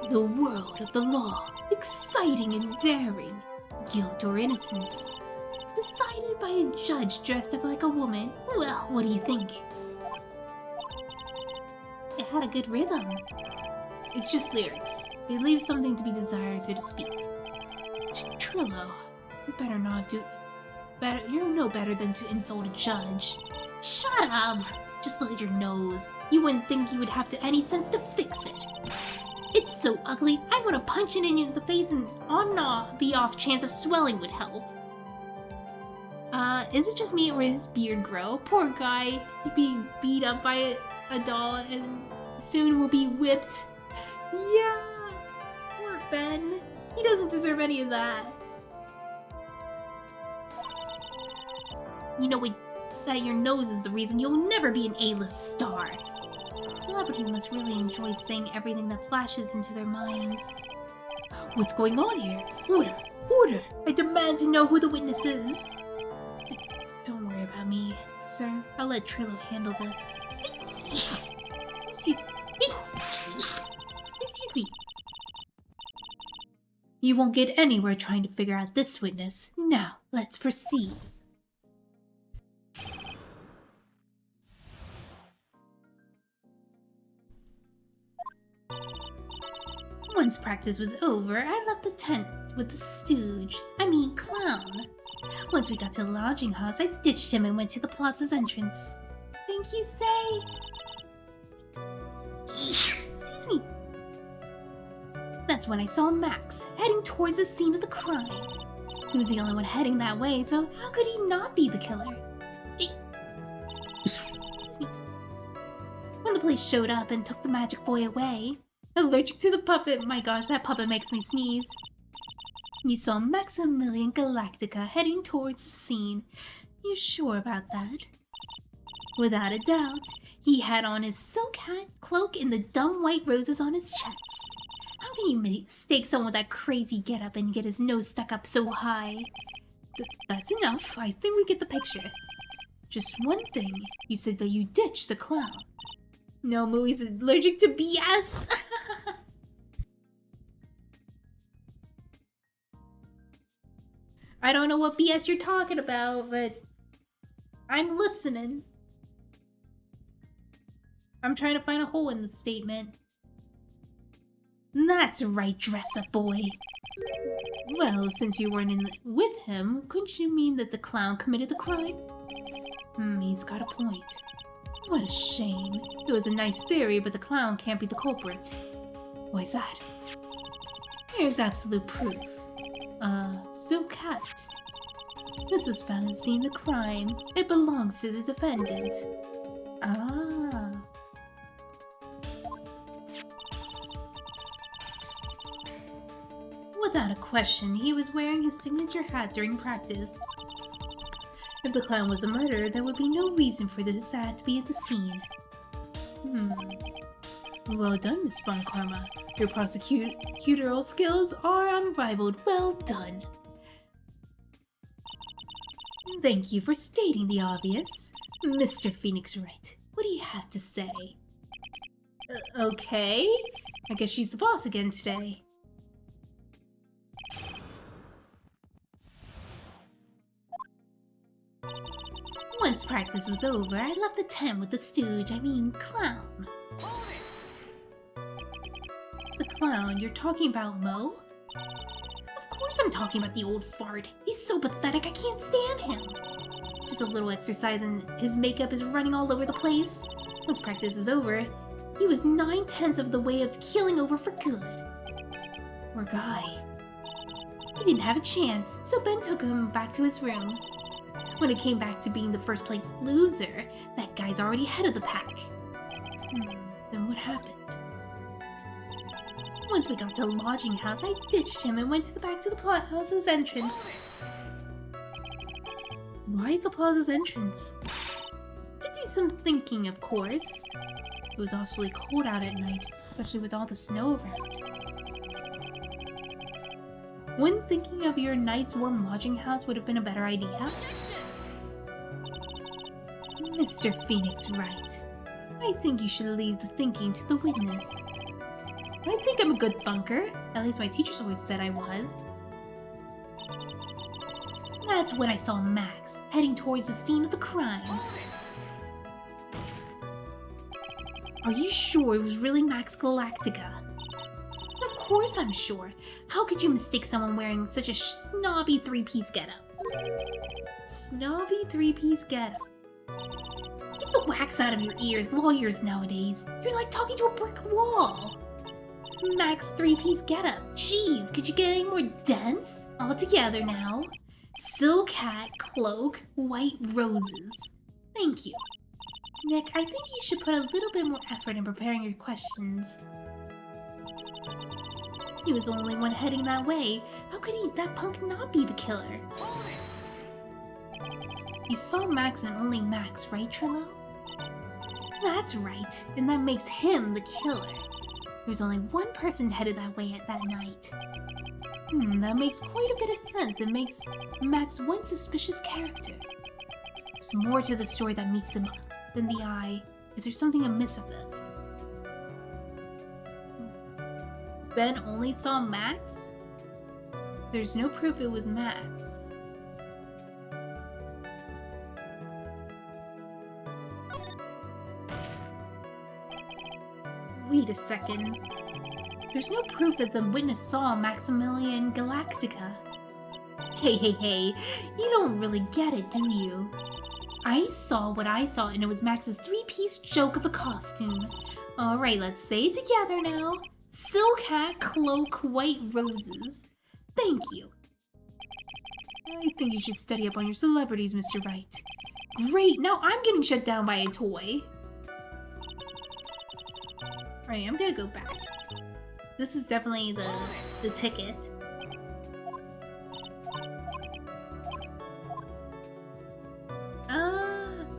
The world of the law, exciting and daring, guilt or innocence. Decided by a judge dressed up like a woman. Well, what do you think? It had a good rhythm. It's just lyrics. They leave something to be desired, so to speak. Trilo, you better not do... You're no better than to insult a judge. Shut up! Just look at your nose. You wouldn't think you would have any sense to fix it. It's so ugly, I want to punch it in the face, and on the off chance of swelling would help. Is it just me or is his beard grow? Poor guy, he'd be beat up by a doll and soon will be whipped. Yeah, poor Ben. He doesn't deserve any of that. You know that your nose is the reason you'll never be an A-list star. Celebrities must really enjoy saying everything that flashes into their minds. What's going on here? Order! Order! I demand to know who the witness is! Don't worry about me, sir. I'll let Trilo handle this. Excuse me. Excuse me. You won't get anywhere trying to figure out this witness. Now, let's proceed. Once practice was over, I left the tent with the stooge. Clown. Once we got to the lodging house, I ditched him and went to the plaza's entrance. Thank you, say. Excuse me. That's when I saw Max, heading towards the scene of the crime. He was the only one heading that way, so how could he not be the killer? the police showed up and took the magic boy away. Allergic to the puppet. My gosh, that puppet makes me sneeze. You saw Maximilian Galactica heading towards the scene. You sure about that? Without a doubt. He had on his silk hat, cloak, and the dumb white roses on his chest. How can you mistake someone with that crazy getup and get his nose stuck up so high? That's enough. I think we get the picture. Just one thing. You said that you ditched the clown. No, Mooey's allergic to BS. I don't know what BS you're talking about, but I'm listening. I'm trying to find a hole in the statement. That's right, dress-up boy. Well, since you weren't with him, couldn't you mean that the clown committed the crime? He's got a point. What a shame. It was a nice theory, but the clown can't be the culprit. Why's that? Here's absolute proof. Silk hat. This was found at the scene of the crime. It belongs to the defendant. Ah. Without a question, he was wearing his signature hat during practice. If the clown was a murderer, there would be no reason for this hat to be at the scene. Well done, Miss Von Karma. Your prosecutorial skills are unrivaled. Well done. Thank you for stating the obvious. Mr. Phoenix Wright, what do you have to say? Okay. I guess she's the boss again today. Once practice was over, I left the tent with the clown. The clown, you're talking about Mo? Of course I'm talking about the old fart. He's so pathetic, I can't stand him. Just a little exercise and his makeup is running all over the place. Once practice is over, he was 9/10 of the way of keeling over for good. Poor guy. He didn't have a chance, so Ben took him back to his room. When it came back to being the first place loser, that guy's already ahead of the pack. Then what happened? Once we got to the lodging house, I ditched him and went to the back to the plaza's entrance. Why the plaza's entrance? To do some thinking, of course. It was awfully cold out at night, especially with all the snow around. When thinking of your nice warm lodging house would have been a better idea? Mr. Phoenix Wright, I think you should leave the thinking to the witness. I think I'm a good thunker. At least my teachers always said I was. That's when I saw Max, heading towards the scene of the crime. Are you sure it was really Max Galactica? Of course I'm sure. How could you mistake someone wearing such a snobby three-piece getup? Snobby three-piece getup. Get the wax out of your ears, lawyers nowadays. You're like talking to a brick wall. Max three-piece getup. Jeez, could you get any more dense? All together now. Silk hat, cloak, white roses. Thank you. Nick, I think you should put a little bit more effort in preparing your questions. He was the only one heading that way. How could that punk not be the killer? You saw Max and only Max, right, Trilo? That's right, and that makes him the killer. There was only one person headed that way at that night. That makes quite a bit of sense. It makes Max one suspicious character. There's more to the story that meets them than the eye. Is there something amiss with this? Ben only saw Max? There's no proof it was Max. Wait a second. There's no proof that the witness saw Maximilian Galactica. Hey, you don't really get it, do you? I saw what I saw and it was Max's three-piece joke of a costume. Alright, let's say it together now. Silk hat, cloak, white roses. Thank you. I think you should study up on your celebrities, Mr. Wright. Great, now I'm getting shut down by a toy. Alright, I'm gonna go back. This is definitely the ticket.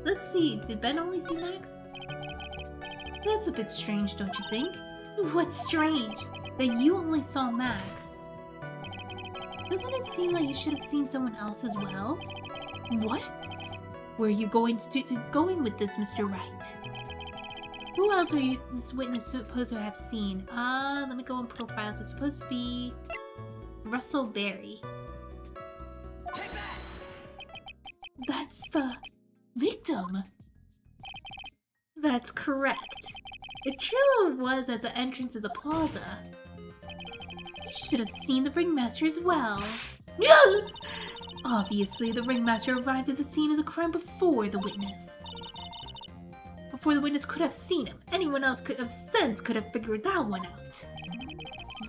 Let's see. Did Ben only see Max? That's a bit strange, don't you think? What's strange? That you only saw Max. Doesn't it seem like you should have seen someone else as well? What? Where are you going with this, Mr. Wright? Who else are this witness supposed to have seen? Let me go on profiles. It's supposed to be Russell Berry. That's the victim. That's correct. The Trilo was at the entrance of the plaza. You should have seen the ringmaster as well. Obviously, the ringmaster arrived at the scene of the crime before the witness. Before the witness could have seen him, anyone else of sense could have figured that one out.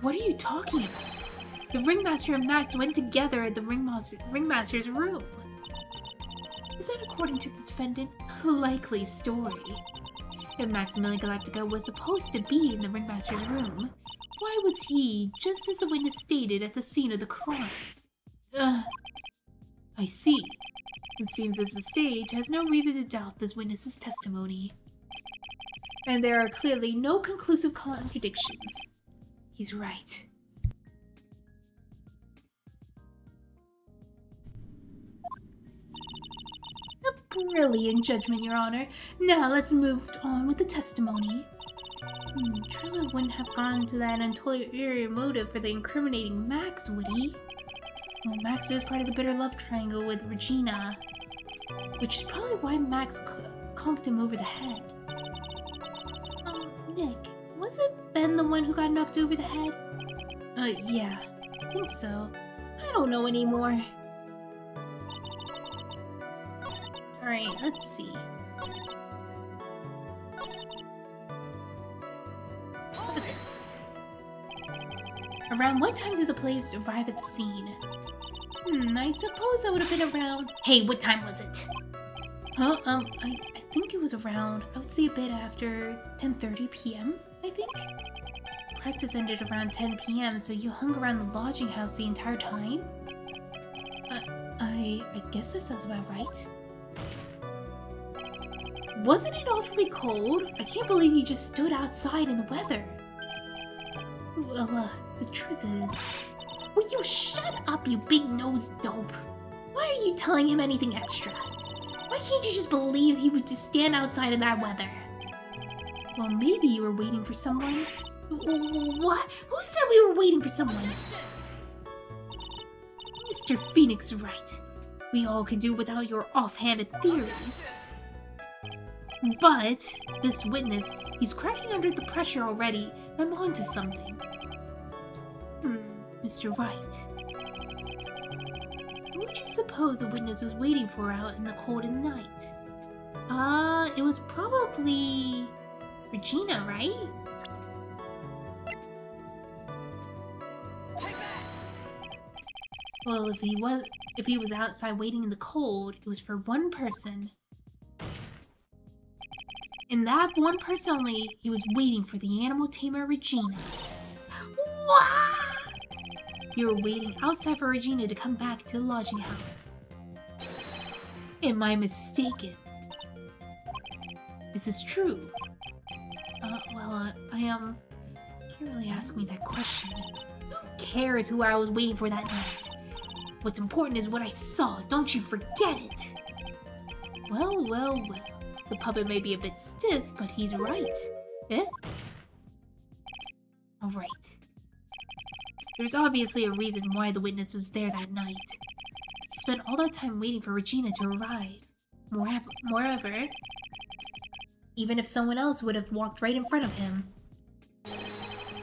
What are you talking about? The ringmaster and Max went together at the ringmaster's room. Is that according to the defendant? A likely story. If Maximilian Galactica was supposed to be in the ringmaster's room, why was he, just as the witness stated, at the scene of the crime? I see. It seems as the stage has no reason to doubt this witness's testimony. And there are clearly no conclusive contradictions. He's right. A brilliant judgment, Your Honor. Now let's move on with the testimony. Trilo wouldn't have gone to that ulterior motive for the incriminating Max, would he? Well, Max is part of the bitter love triangle with Regina, which is probably why Max conked him over the head. Nick, was it Ben the one who got knocked over the head? Yeah, I think so. I don't know anymore. Alright, let's see. Look at this. Around what time did the police arrive at the scene? I suppose that would have been around... Hey, what time was it? Huh? I think it was around, I would say a bit after 10:30 p.m., I think? Practice ended around 10 p.m., so you hung around the lodging house the entire time? I guess that sounds about right. Wasn't it awfully cold? I can't believe you just stood outside in the weather. Well, the truth is... Will you shut up, you big-nosed dope? Why are you telling him anything extra? Why can't you just believe he would just stand outside in that weather? Well, maybe you were waiting for someone. What? Who said we were waiting for someone? Mr. Phoenix Wright. We all could do without your offhanded theories. But this witness, he's cracking under the pressure already, and I'm onto something. Mr. Wright. Who would you suppose the witness was waiting for out in the cold of night? It was probably... Regina, right? Well, if he was outside waiting in the cold, it was for one person. And that one person only, he was waiting for the animal tamer Regina. What? You were waiting outside for Regina to come back to the lodging house. Am I mistaken? Is this true? I can't really ask me that question. Who cares who I was waiting for that night? What's important is what I saw, don't you forget it! Well. The puppet may be a bit stiff, but he's right. Eh? Alright. There's obviously a reason why the witness was there that night. He spent all that time waiting for Regina to arrive. Moreover, even if someone else would have walked right in front of him,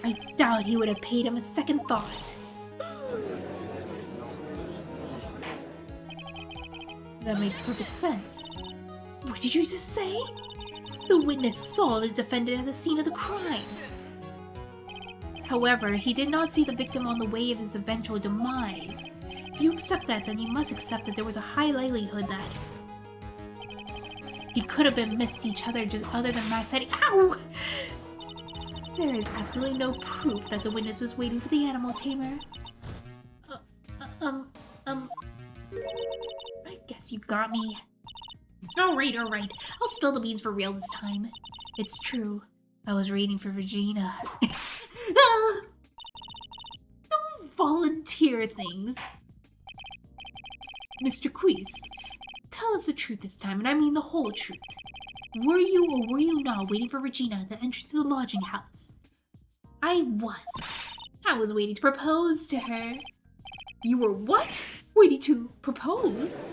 I doubt he would have paid him a second thought. That makes perfect sense. What did you just say? The witness saw the defendant at the scene of the crime. However, he did not see the victim on the way of his eventual demise. If you accept that, then you must accept that there was a high likelihood that he could have been missed each other just other than Max said, ow! There is absolutely no proof that the witness was waiting for the animal tamer. I guess you got me. Alright. I'll spill the beans for real this time. It's true. I was waiting for Regina. Don't volunteer things. Mr. Queest, tell us the truth this time, and I mean the whole truth. Were you or were you not waiting for Regina at the entrance to the lodging house? I was. I was waiting to propose to her. You were what? Waiting to propose?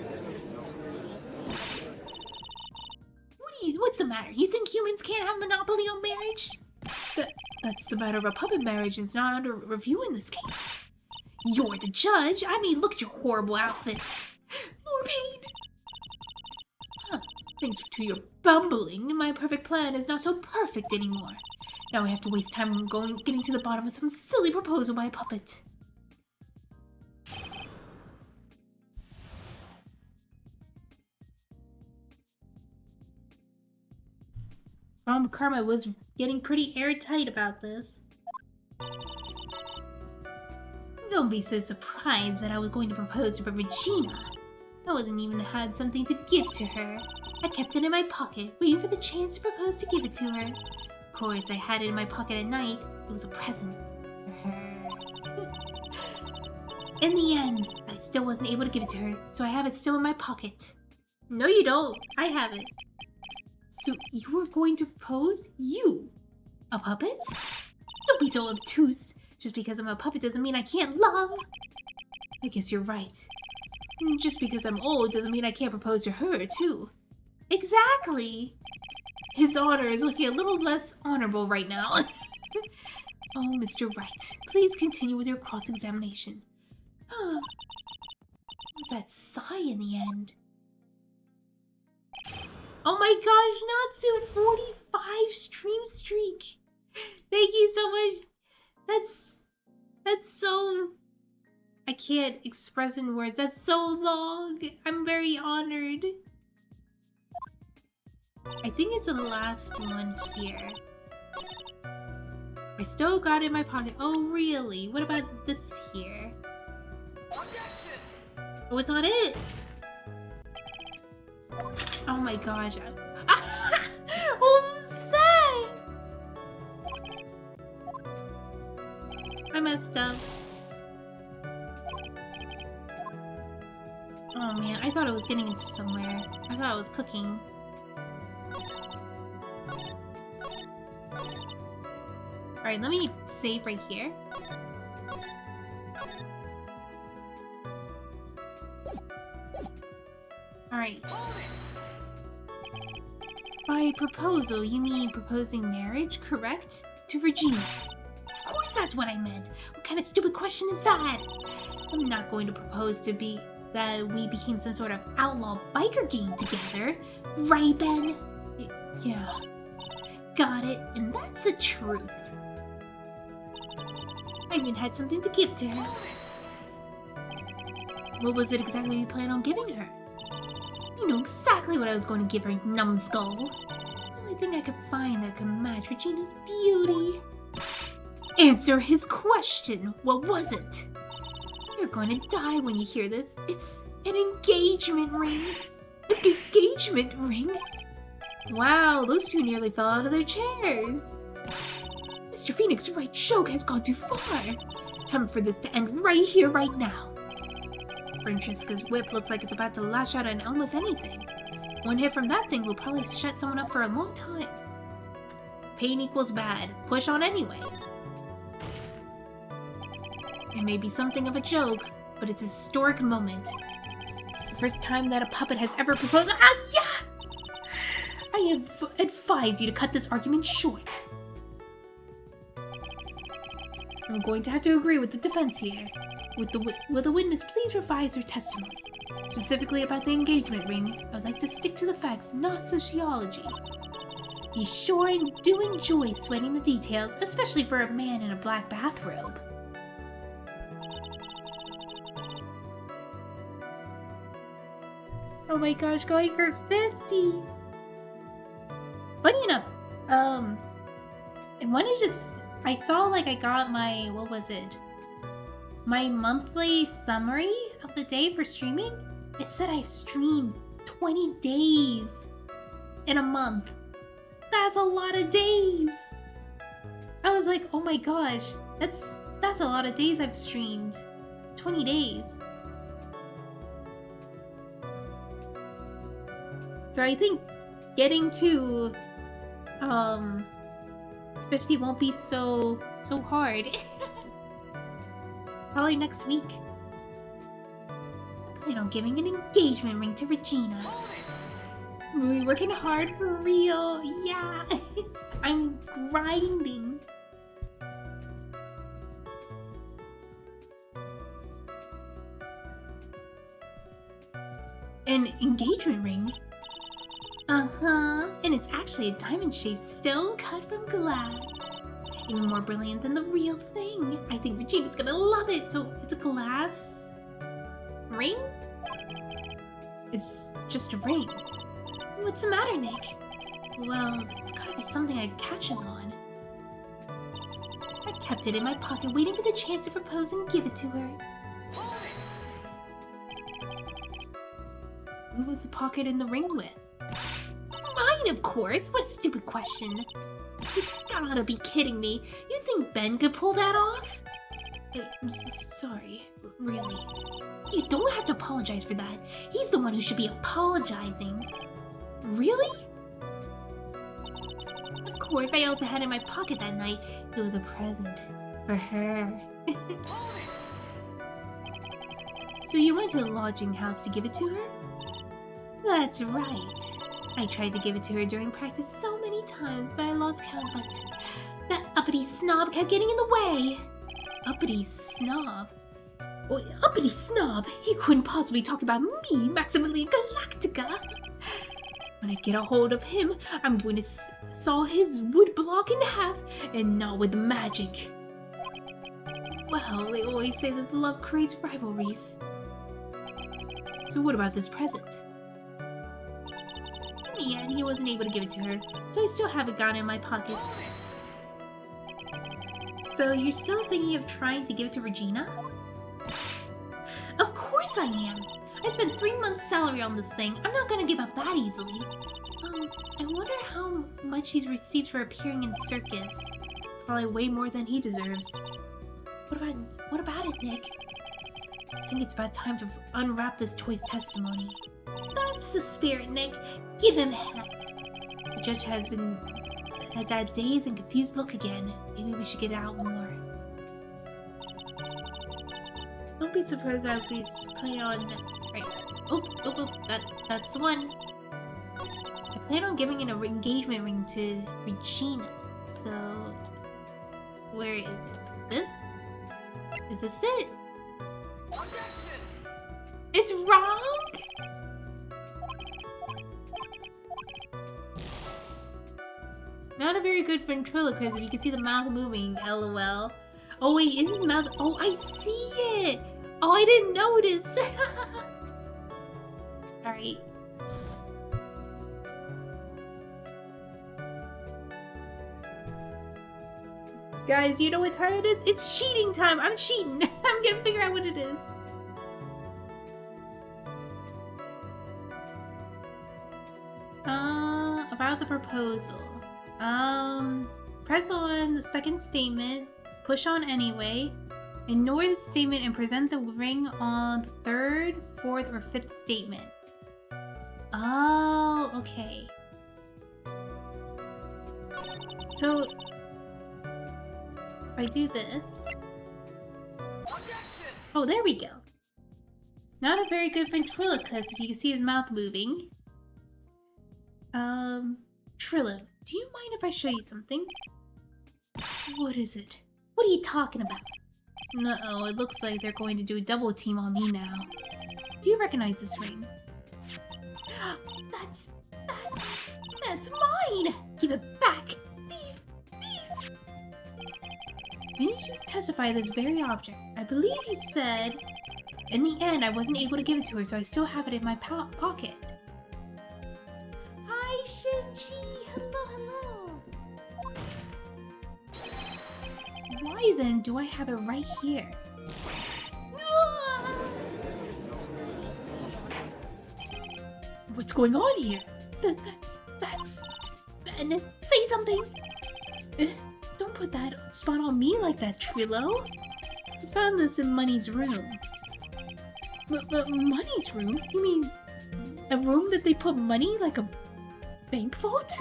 What's the matter? You think humans can't have monopoly on marriage? That's the matter of a puppet marriage, and it's not under review in this case. You're the judge. I mean, look at your horrible outfit. More pain. Huh. Thanks to your bumbling, my perfect plan is not so perfect anymore. Now I have to waste time getting to the bottom of some silly proposal by a puppet. Karma was getting pretty airtight about this. Don't be so surprised that I was going to propose to Regina. I wasn't even had something to give to her. I kept it in my pocket, waiting for the chance to propose to give it to her. Of course, I had it in my pocket at night. It was a present for her. In the end, I still wasn't able to give it to her, so I have it still in my pocket. No, you don't. I have it. So you were going to propose? You? A puppet? Don't be so obtuse. Just because I'm a puppet doesn't mean I can't love. I guess you're right. Just because I'm old doesn't mean I can't propose to her, too. Exactly. His honor is looking a little less honorable right now. Oh, Mr. Wright, please continue with your cross-examination. What was that sigh in the end? Oh my gosh, Natsu, 45 stream streak. Thank you so much. That's so... I can't express in words. That's so long. I'm very honored. I think it's the last one here. I still got it in my pocket. Oh, really? What about this here? Oh, it's not it. Oh my gosh. What was that? I messed up. Oh man, I thought I was getting into somewhere. I thought I was cooking. Alright, let me save right here. Alright. By proposal, you mean proposing marriage, correct? To Regina. Of course that's what I meant. What kind of stupid question is that? I'm not going to propose to be that we became some sort of outlaw biker gang together. Right, Ben? Yeah. Got it. And that's the truth. I even had something to give to her. What was it exactly you planned on giving her? You know exactly what I was going to give her, numbskull. The only thing I could find that could match Regina's beauty. Answer his question. What was it? You're going to die when you hear this. It's an engagement ring. An engagement ring? Wow, those two nearly fell out of their chairs. Mr. Phoenix Wright joke has gone too far. Time for this to end right here, right now. Francesca's whip looks like it's about to lash out on almost anything. One hit from that thing will probably shut someone up for a long time. Pain equals bad. Push on anyway. It may be something of a joke, but it's a historic moment. The first time that a puppet has ever proposed— Ah, yeah! I advise you to cut this argument short. I'm going to have to agree with the defense here. Will the witness please revise her testimony? Specifically about the engagement ring, I would like to stick to the facts, not sociology. You sure do enjoy sweating the details, especially for a man in a black bathrobe. Oh my gosh, going for 50! Funny enough, I wanted to. I saw like I got my what was it? My monthly summary of the day for streaming. It said I've streamed 20 days in a month. That's a lot of days. I was like, oh my gosh, that's a lot of days I've streamed. 20 days. So I think getting to 50 won't be so hard. Probably next week. Plan on giving an engagement ring to Regina. We're working hard for real. Yeah. I'm grinding. An engagement ring? Uh-huh. And it's actually a diamond-shaped stone cut from glass. Even more brilliant than the real thing. I think Regina's gonna love it. So it's a glass ring? It's just a ring. What's the matter, Nick? Well, it's gotta be something I can catch him on. I kept it in my pocket, waiting for the chance to propose and give it to her. Who was the pocket in the ring with? Mine, of course! What a stupid question! You gotta be kidding me. You think Ben could pull that off? I'm sorry, really. You don't have to apologize for that. He's the one who should be apologizing. Really? Of course, I also had it in my pocket that night. It was a present for her. So you went to the lodging house to give it to her? That's right. I tried to give it to her during practice so many times, but I lost count, but that uppity snob kept getting in the way. Uppity snob? Oh, uppity snob? He couldn't possibly talk about me, Maximilian Galactica. When I get a hold of him, I'm going to saw his wood block in half, and not with magic. Well, they always say that love creates rivalries. So what about this present? In the end, he wasn't able to give it to her, so I still have it gone in my pocket. So you're still thinking of trying to give it to Regina? Of course I am! I spent 3 months' salary on this thing. I'm not gonna give up that easily. I wonder how much he's received for appearing in the circus. Probably way more than he deserves. What about it, Nick? I think it's about time to unwrap this toy's testimony. That's the spirit, Nick. Give him heck. The judge has been at that dazed and confused look again. Maybe we should get out more. Don't be surprised I'll be playing on the right. That's the one. I plan on giving an engagement ring to Regina. So where is it? This? Is this it? It's wrong? Not a very good ventriloquist if you can see the mouth moving, lol. Oh wait, is his mouth? Oh, I see it! Oh, I didn't notice! Alright. Guys, you know what time it is? It's cheating time! I'm cheating! I'm gonna figure out what it is. About the proposal. Press on the second statement, push on anyway, ignore the statement and present the ring on the third, fourth, or fifth statement. Oh, okay. So, if I do this... Oh, there we go. Not a very good ventriloquist if you can see his mouth moving. Trilo, do you mind if I show you something? What is it? What are you talking about? No, it looks like they're going to do a double team on me now. Do you recognize this ring? That's mine! Give it back! Thief! Thief! Didn't you just testify this very object? I believe you said... In the end, I wasn't able to give it to her, so I still have it in my pocket. Hi, Shinji! Hello, hello! Why then do I have it right here? What's going on here? That's... Ben, say something! Don't put that spot on me like that, Trilo. I found this in Money's room. Money's room? You mean a room that they put money, like a bank vault?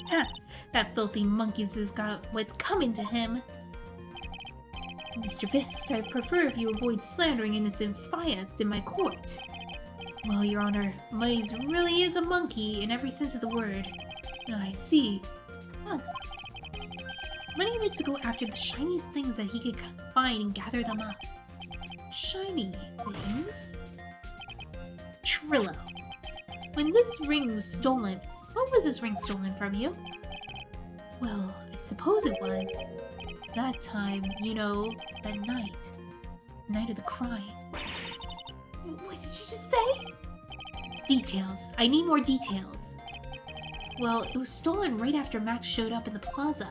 Ha! That filthy monkey's has got what's coming to him. Mr. Vist, I prefer if you avoid slandering innocent fiats in my court. Well, Your Honor, Money's really is a monkey in every sense of the word. I see. Huh. Money likes to go after the shiniest things that he could find and gather them up. Shiny things? Trilo. When this ring was stolen, what was this ring stolen from you? Well, I suppose it was. That time, you know, that night. Night of the crime. What did you just say? Details. I need more details. Well, it was stolen right after Max showed up in the plaza.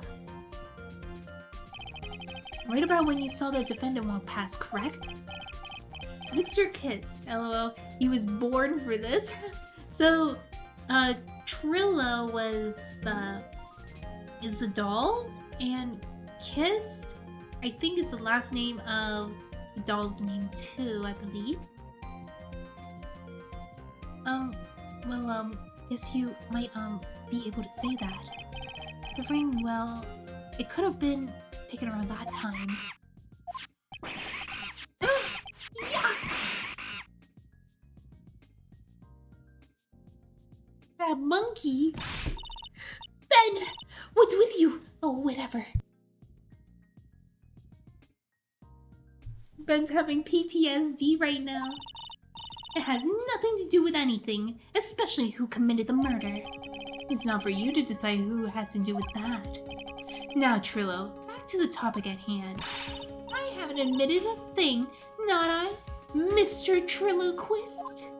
Right about when you saw the defendant walk past, correct? Mr. Kissed, lol. He was born for this. So, Trilo is the doll, and Kissed, I think is the last name of the doll's name too, I believe. Guess you might, be able to say that. The ring, well, it could have been taken around that time. Yeah! That monkey! Ben! What's with you? Oh, whatever. Ben's having PTSD right now. It has nothing to do with anything, especially who committed the murder. It's not for you to decide who has to do with that. Now, Trilo, back to the topic at hand. I haven't admitted a thing, not I, Mr. Triloquist.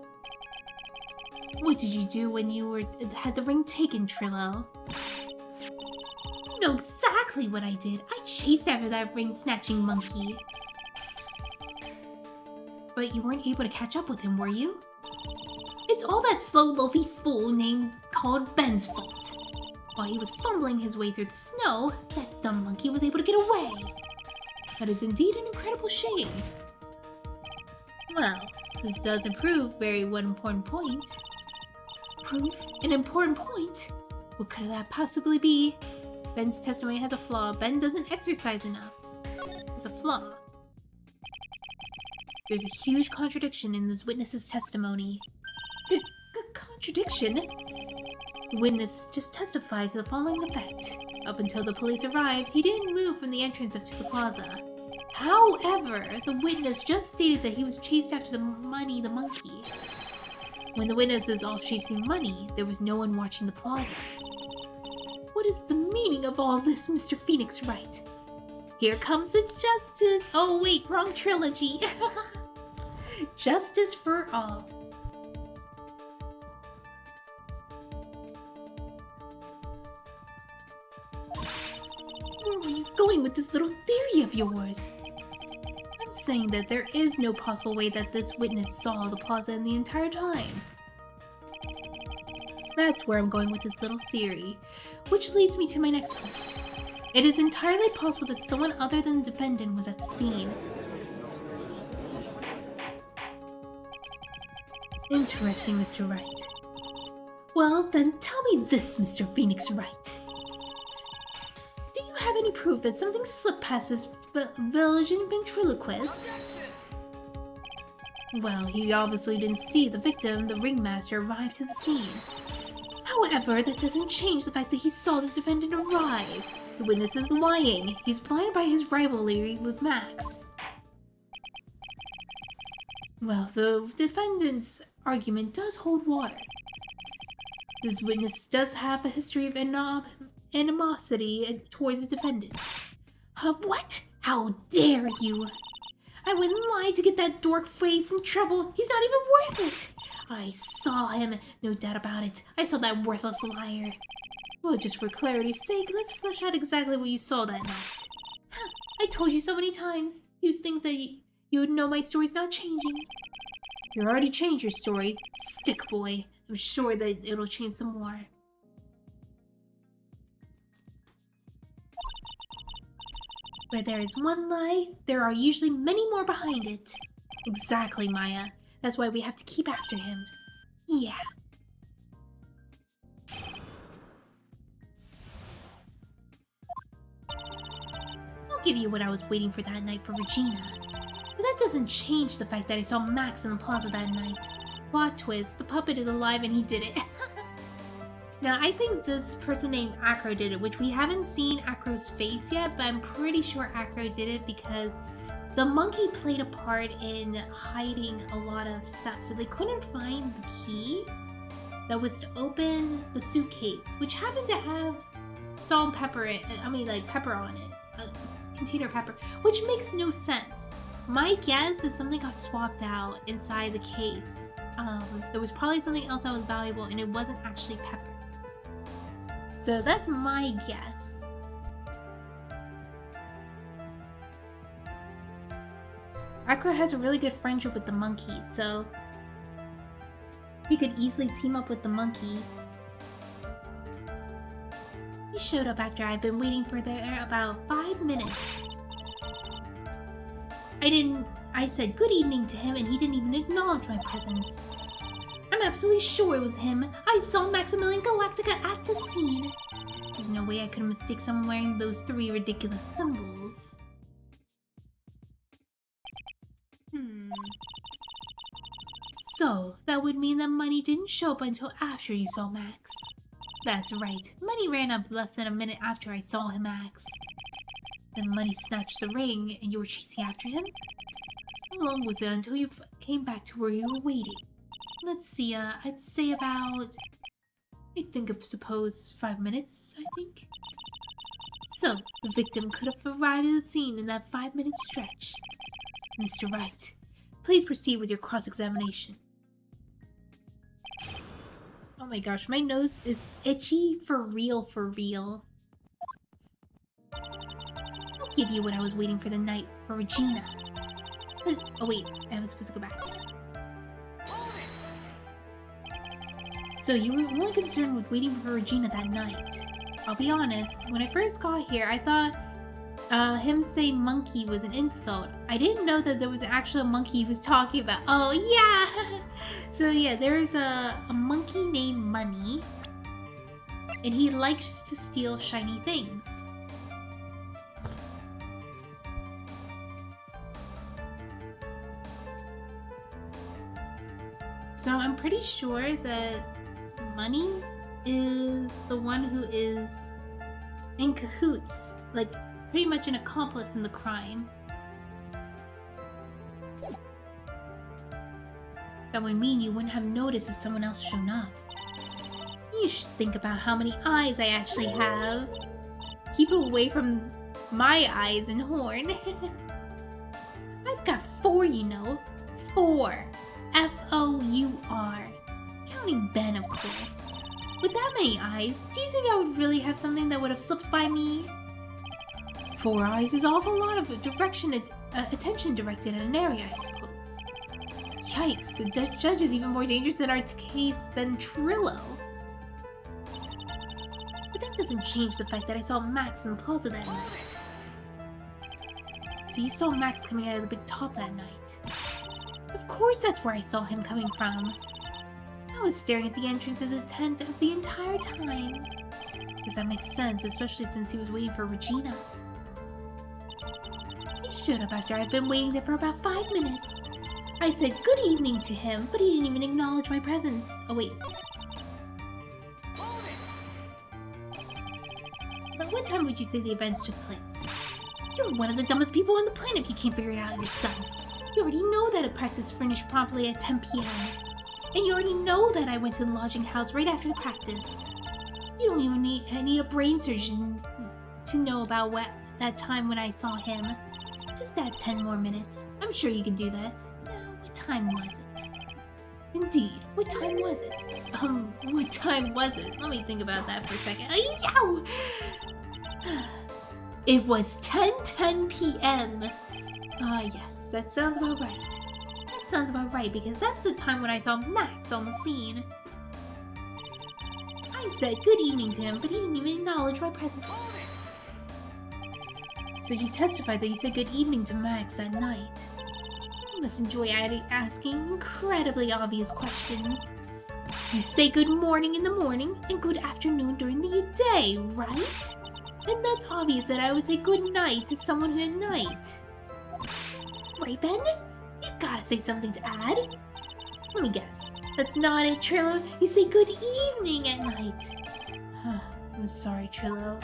What did you do when you had the ring taken, Trilo? You know exactly what I did. I chased after that ring-snatching monkey. But you weren't able to catch up with him, were you? It's all that slow, loafy fool named called Ben's fault. While he was fumbling his way through the snow, that dumb monkey was able to get away. That is indeed an incredible shame. Well, this does improve one important point. Prove an important point? What could that possibly be? Ben's testimony has a flaw. Ben doesn't exercise enough. It's a flaw. There's a huge contradiction in this witness's testimony. Contradiction? The witness just testified to the following effect. Up until the police arrived, he didn't move from the entrance to the plaza. However, the witness just stated that he was chased after the monkey. When the witness was off chasing Money, there was no one watching the plaza. What is the meaning of all this, Mr. Phoenix Wright? Here comes the justice! Oh wait, wrong trilogy! Justice for all. Where were you going with this little theory of yours? I'm saying that there is no possible way that this witness saw the plaza in the entire time. That's where I'm going with this little theory, which leads me to my next point. It is entirely possible that someone other than the defendant was at the scene. Interesting, Mr. Wright. Well, then tell me this, Mr. Phoenix Wright. Do you have any proof that something slipped past this villaging ventriloquist? Well, he obviously didn't see the victim, the ringmaster, arrive to the scene. However, that doesn't change the fact that he saw the defendant arrive. The witness is lying. He's blinded by his rivalry with Max. Well, the defendant's argument does hold water. This witness does have a history of animosity towards the defendant. What? How dare you? I wouldn't lie to get that dork face in trouble. He's not even worth it. I saw him, no doubt about it. I saw that worthless liar. Well, just for clarity's sake, let's flesh out exactly what you saw that night. I told you so many times. You'd think that you would know my story's not changing. You already changed your story, stick boy. I'm sure that it'll change some more. Where there is one lie, there are usually many more behind it. Exactly, Maya. That's why we have to keep after him. Yeah. I'll give you what I was waiting for that night for Regina. But that doesn't change the fact that I saw Max in the plaza that night. Plot twist, the puppet is alive and he did it. Now, I think this person named Acro did it, which we haven't seen Acro's face yet, but I'm pretty sure Acro did it because the monkey played a part in hiding a lot of stuff, so they couldn't find the key that was to open the suitcase, which happened to have salt and pepper, pepper on it, a container of pepper, which makes no sense. My guess is something got swapped out inside the case. There was probably something else that was valuable, and it wasn't actually pepper. So that's my guess. Acro has a really good friendship with the monkey, so he could easily team up with the monkey. He showed up after I've been waiting for there about 5 minutes. I said good evening to him and he didn't even acknowledge my presence. I'm absolutely sure it was him. I saw Maximilian Galactica at the scene. There's no way I could mistake someone wearing those 3 ridiculous symbols. So, that would mean that money didn't show up until after you saw Max. That's right. Money ran up less than a minute after I saw him, Max. Then Money snatched the ring and you were chasing after him? How long was it until you came back to where you were waiting? Let's see, I'd say about... suppose 5 minutes, I think. So, the victim could have arrived at the scene in that 5-minute stretch. Mr. Wright, please proceed with your cross-examination. Oh my gosh, my nose is itchy for real, for real. I'll give you what I was waiting for the night for Regina. Oh wait, I was supposed to go back. So you were only concerned with waiting for Regina that night. I'll be honest, when I first got here, I thought him saying monkey was an insult. I didn't know that there was an actual monkey he was talking about. Oh yeah! So yeah, there's a monkey named Money, and he likes to steal shiny things. So I'm pretty sure that Money is the one who is in cahoots, like pretty much an accomplice in the crime. That would mean you wouldn't have noticed if someone else shown up. You should think about how many eyes I actually have. Keep away from my eyes and horn. I've got 4, you know. 4. F-O-U-R. Counting Ben, of course. With that many eyes, do you think I would really have something that would have slipped by me? 4 eyes is awful lot of attention directed at an area, I suppose. Yikes, the judge is even more dangerous in our case than Trilo. But that doesn't change the fact that I saw Max in the plaza that night. So you saw Max coming out of the big top that night. Of course that's where I saw him coming from. I was staring at the entrance of the tent the entire time. Does that make sense, especially since he was waiting for Regina? He showed up after I've been waiting there for about 5 minutes. I said good evening to him, but he didn't even acknowledge my presence. Oh wait. At what time would you say the events took place? You're one of the dumbest people on the planet if you can't figure it out yourself. You already know that a practice finished promptly at 10 p.m. And you already know that I went to the lodging house right after the practice. You don't even need a brain surgeon to know about that time when I saw him. Just add 10 more minutes. I'm sure you can do that. Now, what time was it? Indeed, what time was it? What time was it? Let me think about that for a second. Yow! It was 10:10 p.m. Yes, that sounds about right. That sounds about right, because that's the time when I saw Max on the scene. I said good evening to him, but he didn't even acknowledge my presence. So you testified that you said good evening to Max that night. You must enjoy asking incredibly obvious questions. You say good morning in the morning and good afternoon during the day, right? And that's obvious that I would say good night to someone at night. Right, Ben? You gotta say something to add. Let me guess. That's not it, Trilo. You say good evening at night. I'm sorry, Trilo.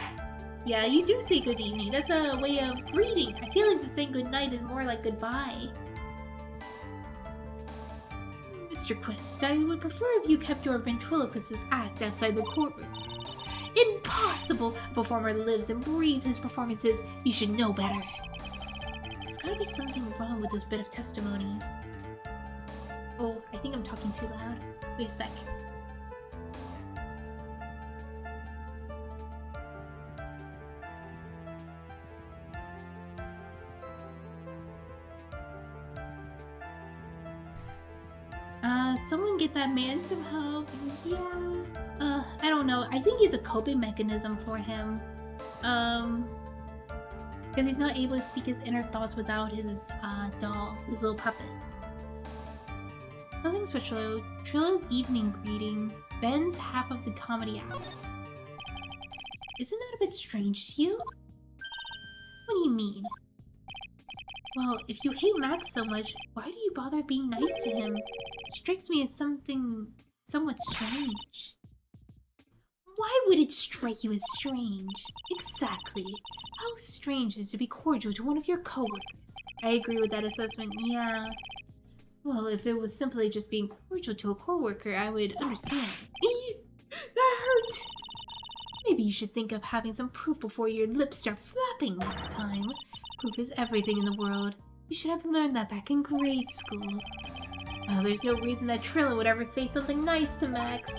Yeah, you do say good evening. That's a way of greeting. I feel like saying good night is more like goodbye. Mr. Quist, I would prefer if you kept your ventriloquist's act outside the courtroom. Impossible! A performer lives and breathes his performances. You should know better. There's gotta be something wrong with this bit of testimony. Oh, I think I'm talking too loud. Wait a sec. Someone get that man some help. Yeah. I don't know. I think it's a coping mechanism for him. Because he's not able to speak his inner thoughts without his doll, his little puppet. Nothing special. Trilo's evening greeting. Ben's half of the comedy hour. Isn't that a bit strange to you? What do you mean? Well, if you hate Max so much, why do you bother being nice to him? It strikes me as something somewhat strange. Why would it strike you as strange? Exactly. How strange is it to be cordial to one of your coworkers? I agree with that assessment, yeah. Well, if it was simply just being cordial to a coworker, I would understand. That hurt! Maybe you should think of having some proof before your lips start flapping next time. Proof is everything in the world. You should have learned that back in grade school. There's no reason that Trilo would ever say something nice to Max.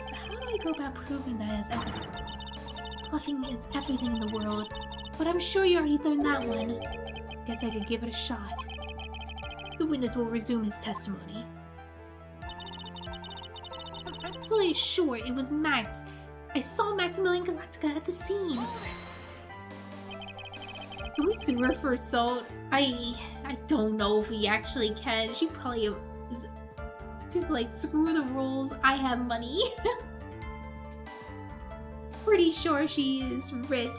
But how do I go about proving that as evidence? Bluffing is everything in the world, but I'm sure you already learned that one. Guess I could give it a shot. The witness will resume his testimony. I'm absolutely sure it was Max. I saw Maximilian Galactica at the scene. Can we sue her for assault? I don't know if we actually can. She probably is. She's like, screw the rules. I have money. Pretty sure she is rich.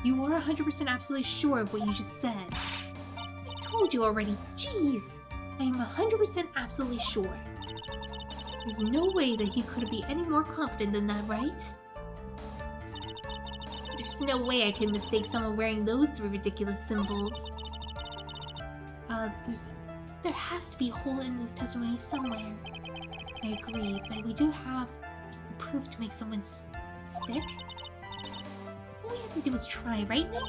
You are 100% absolutely sure of what you just said. I told you already. Jeez. I am 100% absolutely sure. There's no way that he could be any more confident than that, right? There's no way I could mistake someone wearing those three ridiculous symbols. There has to be a hole in this testimony somewhere. I agree, but we do have proof to make someone stick. All we have to do is try, right, Nick?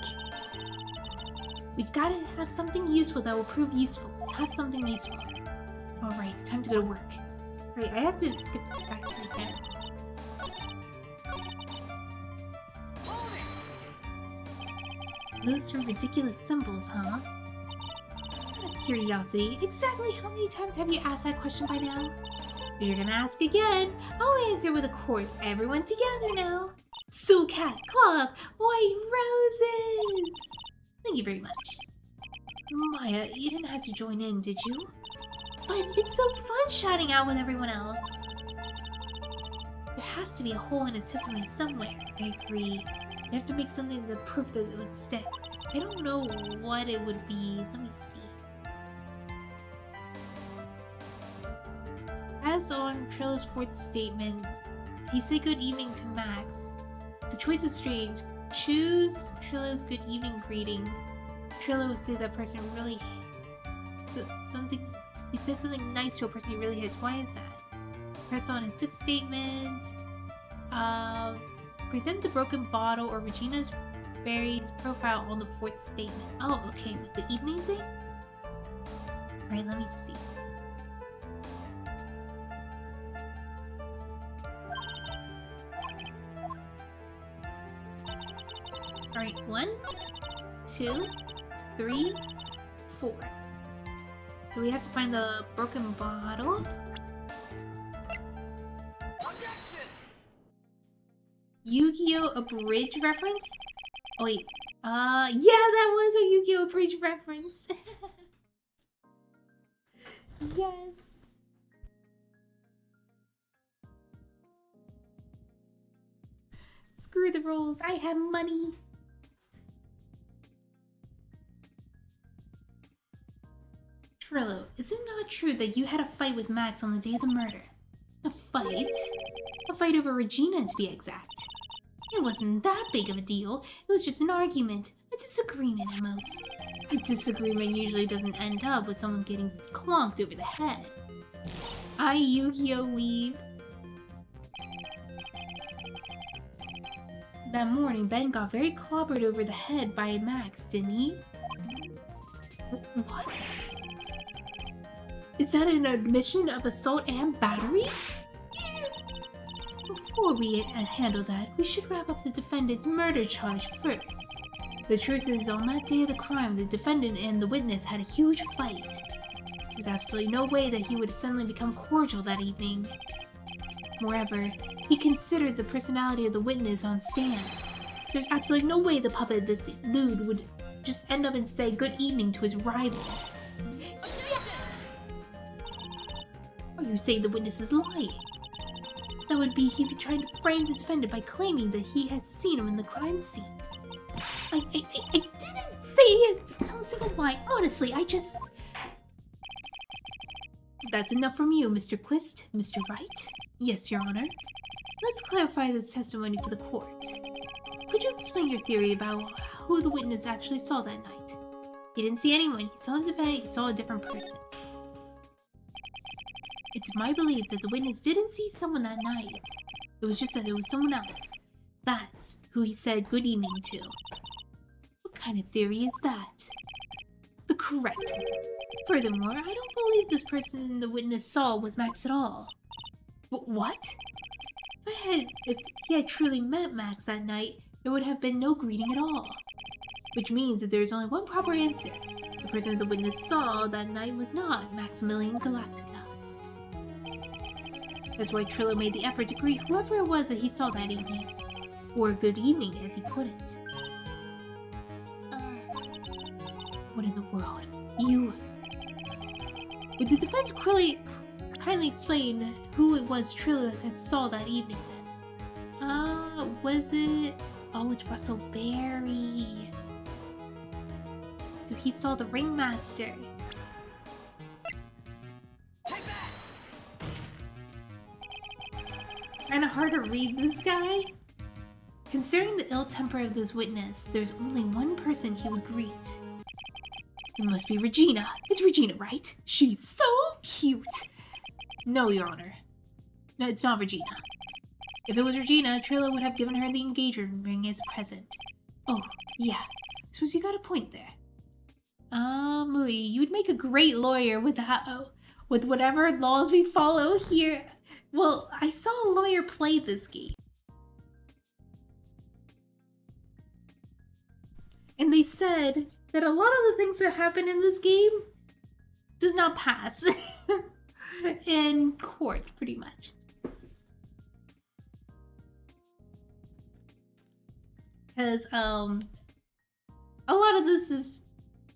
We've got to have something useful that will prove useful. Let's have something useful. Alright, time to go to work. Right, I have to skip back to my bed. Those three ridiculous symbols, huh? Out of curiosity, exactly how many times have you asked that question by now? If you're gonna ask again, I'll answer with a chorus. Everyone together now. Soul Cat, Cloth, White Roses! Thank you very much. Maya, you didn't have to join in, did you? But it's so fun shouting out with everyone else. There has to be a hole in his testimony somewhere. I agree. You have to make something to prove that it would stick. I don't know what it would be. Let me see. As on Trilo's fourth statement, he said good evening to Max. The choice was strange. Choose Trilo's good evening greeting. Trilo would say that person really he said something nice to a person he really hates. Why is that? Press on his sixth statement. Present the broken bottle or Regina's Berry's profile on the fourth statement. Oh, okay, with the evening thing? Alright, let me see. Alright, 1, 2, 3, 4. So we have to find the broken bottle. Yu-Gi-Oh! Abridged reference? Oh wait. Yeah, that was a Yu-Gi-Oh! Abridged reference. Yes. Screw the rules. I have money. Trilo, is it not true that you had a fight with Max on the day of the murder? A fight? A fight over Regina, to be exact. It wasn't that big of a deal. It was just an argument. A disagreement at most. A disagreement usually doesn't end up with someone getting clonked over the head. I Yu-Gi-Oh! Weave. That morning, Ben got very clobbered over the head by Max, didn't he? What? Is that an admission of assault and battery? Before we handle that, we should wrap up the defendant's murder charge first. The truth is, on that day of the crime, the defendant and the witness had a huge fight. There's absolutely no way that he would suddenly become cordial that evening. Moreover, he considered the personality of the witness on stand. There's absolutely no way the puppet, this lewd, would just end up and say good evening to his rival. Or you say the witness is lying? That would be he'd be trying to frame the defendant by claiming that he had seen him in the crime scene. I didn't say it! Tell a single lie. Honestly, I just... That's enough from you, Mr. Quist. Mr. Wright? Yes, Your Honor. Let's clarify this testimony for the court. Could you explain your theory about who the witness actually saw that night? He didn't see anyone. He saw the defendant. He saw a different person. It's my belief that the witness didn't see someone that night. It was just that it was someone else. That's who he said good evening to. What kind of theory is that? The correct one. Furthermore, I don't believe this person the witness saw was Max at all. What? If he had truly met Max that night, there would have been no greeting at all. Which means that there's only one proper answer. The person the witness saw that night was not Maximilian Galactica. That's why Trilo made the effort to greet whoever it was that he saw that evening. Or good evening, as he put it. What in the world? You... Would the defense kindly explain who it was Trilo had saw that evening then? Was it... Oh, it's Russell Berry. So he saw the ringmaster. Kinda hard to read this guy. Considering the ill temper of this witness, there's only one person he would greet. It must be Regina. It's Regina, right? She's so cute. No, Your Honor. No, it's not Regina. If it was Regina, Trilo would have given her the engagement ring as a present. Oh, yeah. Suppose you got a point there. Mui, you'd make a great lawyer with that, with whatever laws we follow here. Well, I saw a lawyer play this game. And they said that a lot of the things that happen in this game does not pass in court, pretty much. Because, a lot of this is,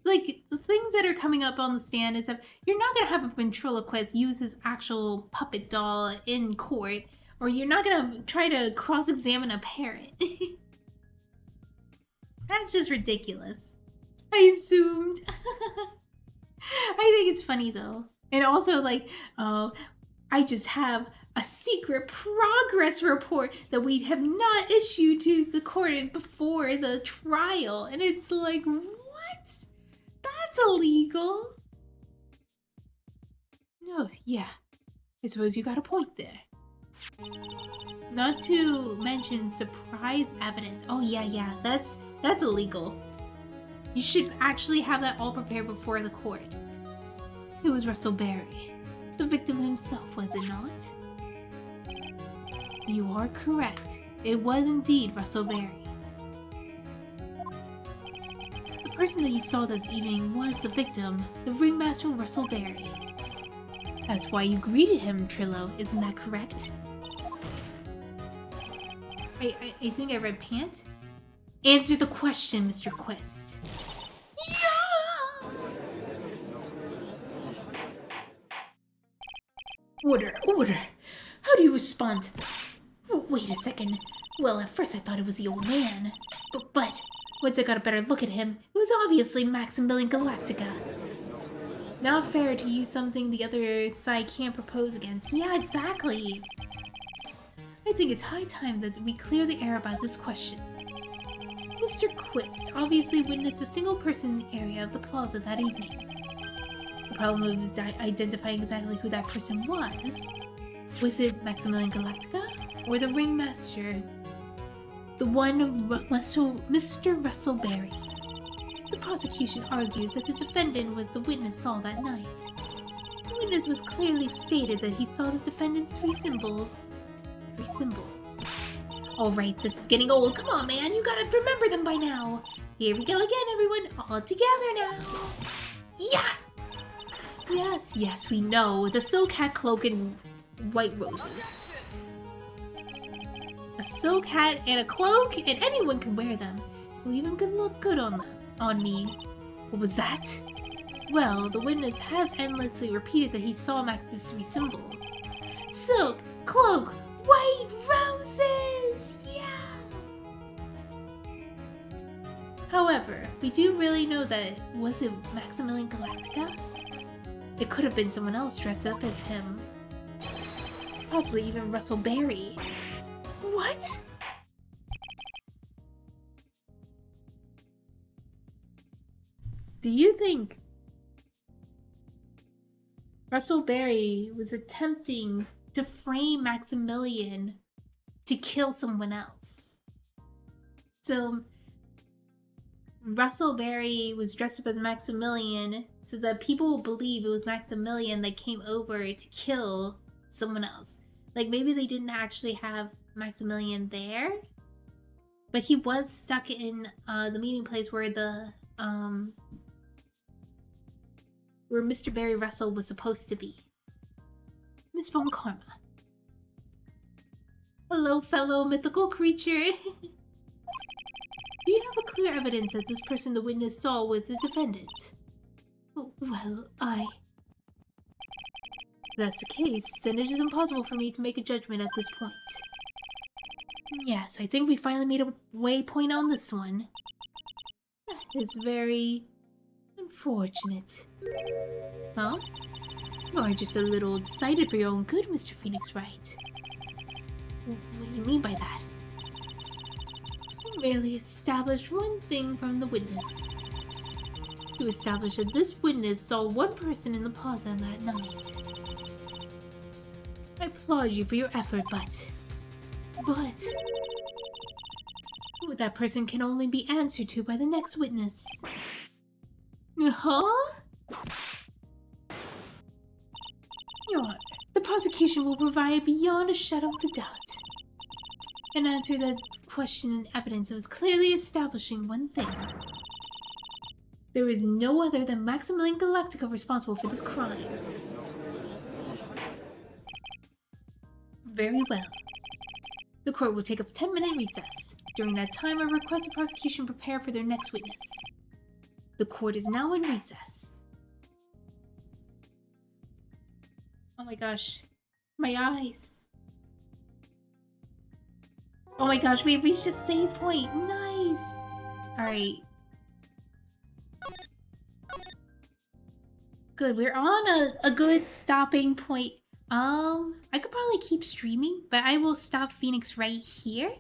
like, the things that are coming up on the stand is that you're not gonna have a ventriloquist use his actual puppet doll in court, or you're not gonna try to cross-examine a parent. That's just ridiculous. I zoomed. I think it's funny though. And also like, I just have a secret progress report that we have not issued to the court before the trial. And it's like, what? That's illegal. No, yeah. I suppose you got a point there. Not to mention surprise evidence. Oh yeah, that's illegal. You should actually have that all prepared before the court. It was Russell Berry, the victim himself, was it not? You are correct. It was indeed Russell Berry. person that you saw this evening was the victim, the ringmaster Russell Berry. That's why you greeted him, Trilo, isn't that correct? I think I read pant? Answer the question, Mr. Quest. Yeah! Order. How do you respond to this? Oh, wait a second. Well, at first I thought it was the old man. But once I got a better look at him, it was obviously Maximilian Galactica. Not fair to use something the other side can't propose against. Yeah, exactly. I think it's high time that we clear the air about this question. Mr. Quist obviously witnessed a single person in the area of the plaza that evening. The problem with identifying exactly who that person was it Maximilian Galactica or the ringmaster, the one Mr. Russell Berry? The prosecution argues that the defendant was the witness saw that night. The witness was clearly stated that he saw the defendant's three symbols. Alright, this is getting old. Come on, man, you gotta remember them by now. Here we go again, everyone. All together now. Yeah! Yes, we know. The silk hat, cloak, and white roses. A silk hat and a cloak, and anyone can wear them. Who even could look good on me. What was that? Well, the witness has endlessly repeated that he saw Max's three symbols. Silk, cloak, white roses! Yeah! However, we do really know that was it Maximilian Galactica? It could have been someone else dressed up as him. Possibly even Russell Berry. What? Do you think Russell Berry was attempting to frame Maximilian to kill someone else? So Russell Berry was dressed up as Maximilian so that people will believe it was Maximilian that came over to kill someone else. Like maybe they didn't actually have Maximilian there, but he was stuck in the meeting place where where Mr. Barry Russell was supposed to be. Miss Von Karma. Hello, fellow mythical creature. Do you have a clear evidence that this person the witness saw was the defendant? Well, If that's the case, then it is impossible for me to make a judgment at this point. Yes, I think we finally made a waypoint on this one. That is very unfortunate. Huh? You are just a little excited for your own good, Mr. Phoenix Wright. What do you mean by that? You merely established one thing from the witness. You established that this witness saw one person in the plaza that night. I applaud you for your effort, but that person can only be answered to by the next witness. Huh? Your Honor, the prosecution will provide beyond a shadow of a doubt an answer to that question and evidence that was clearly establishing one thing. There is no other than Maximilian Galactica responsible for this crime. Very well. The court will take a 10-minute recess. During that time, I request the prosecution prepare for their next witness. The court is now in recess. Oh my gosh. My eyes. Oh my gosh, we've reached a save point. Nice. Alright. Good, we're on a good stopping point. I could probably keep streaming, but I will stop Phoenix right here.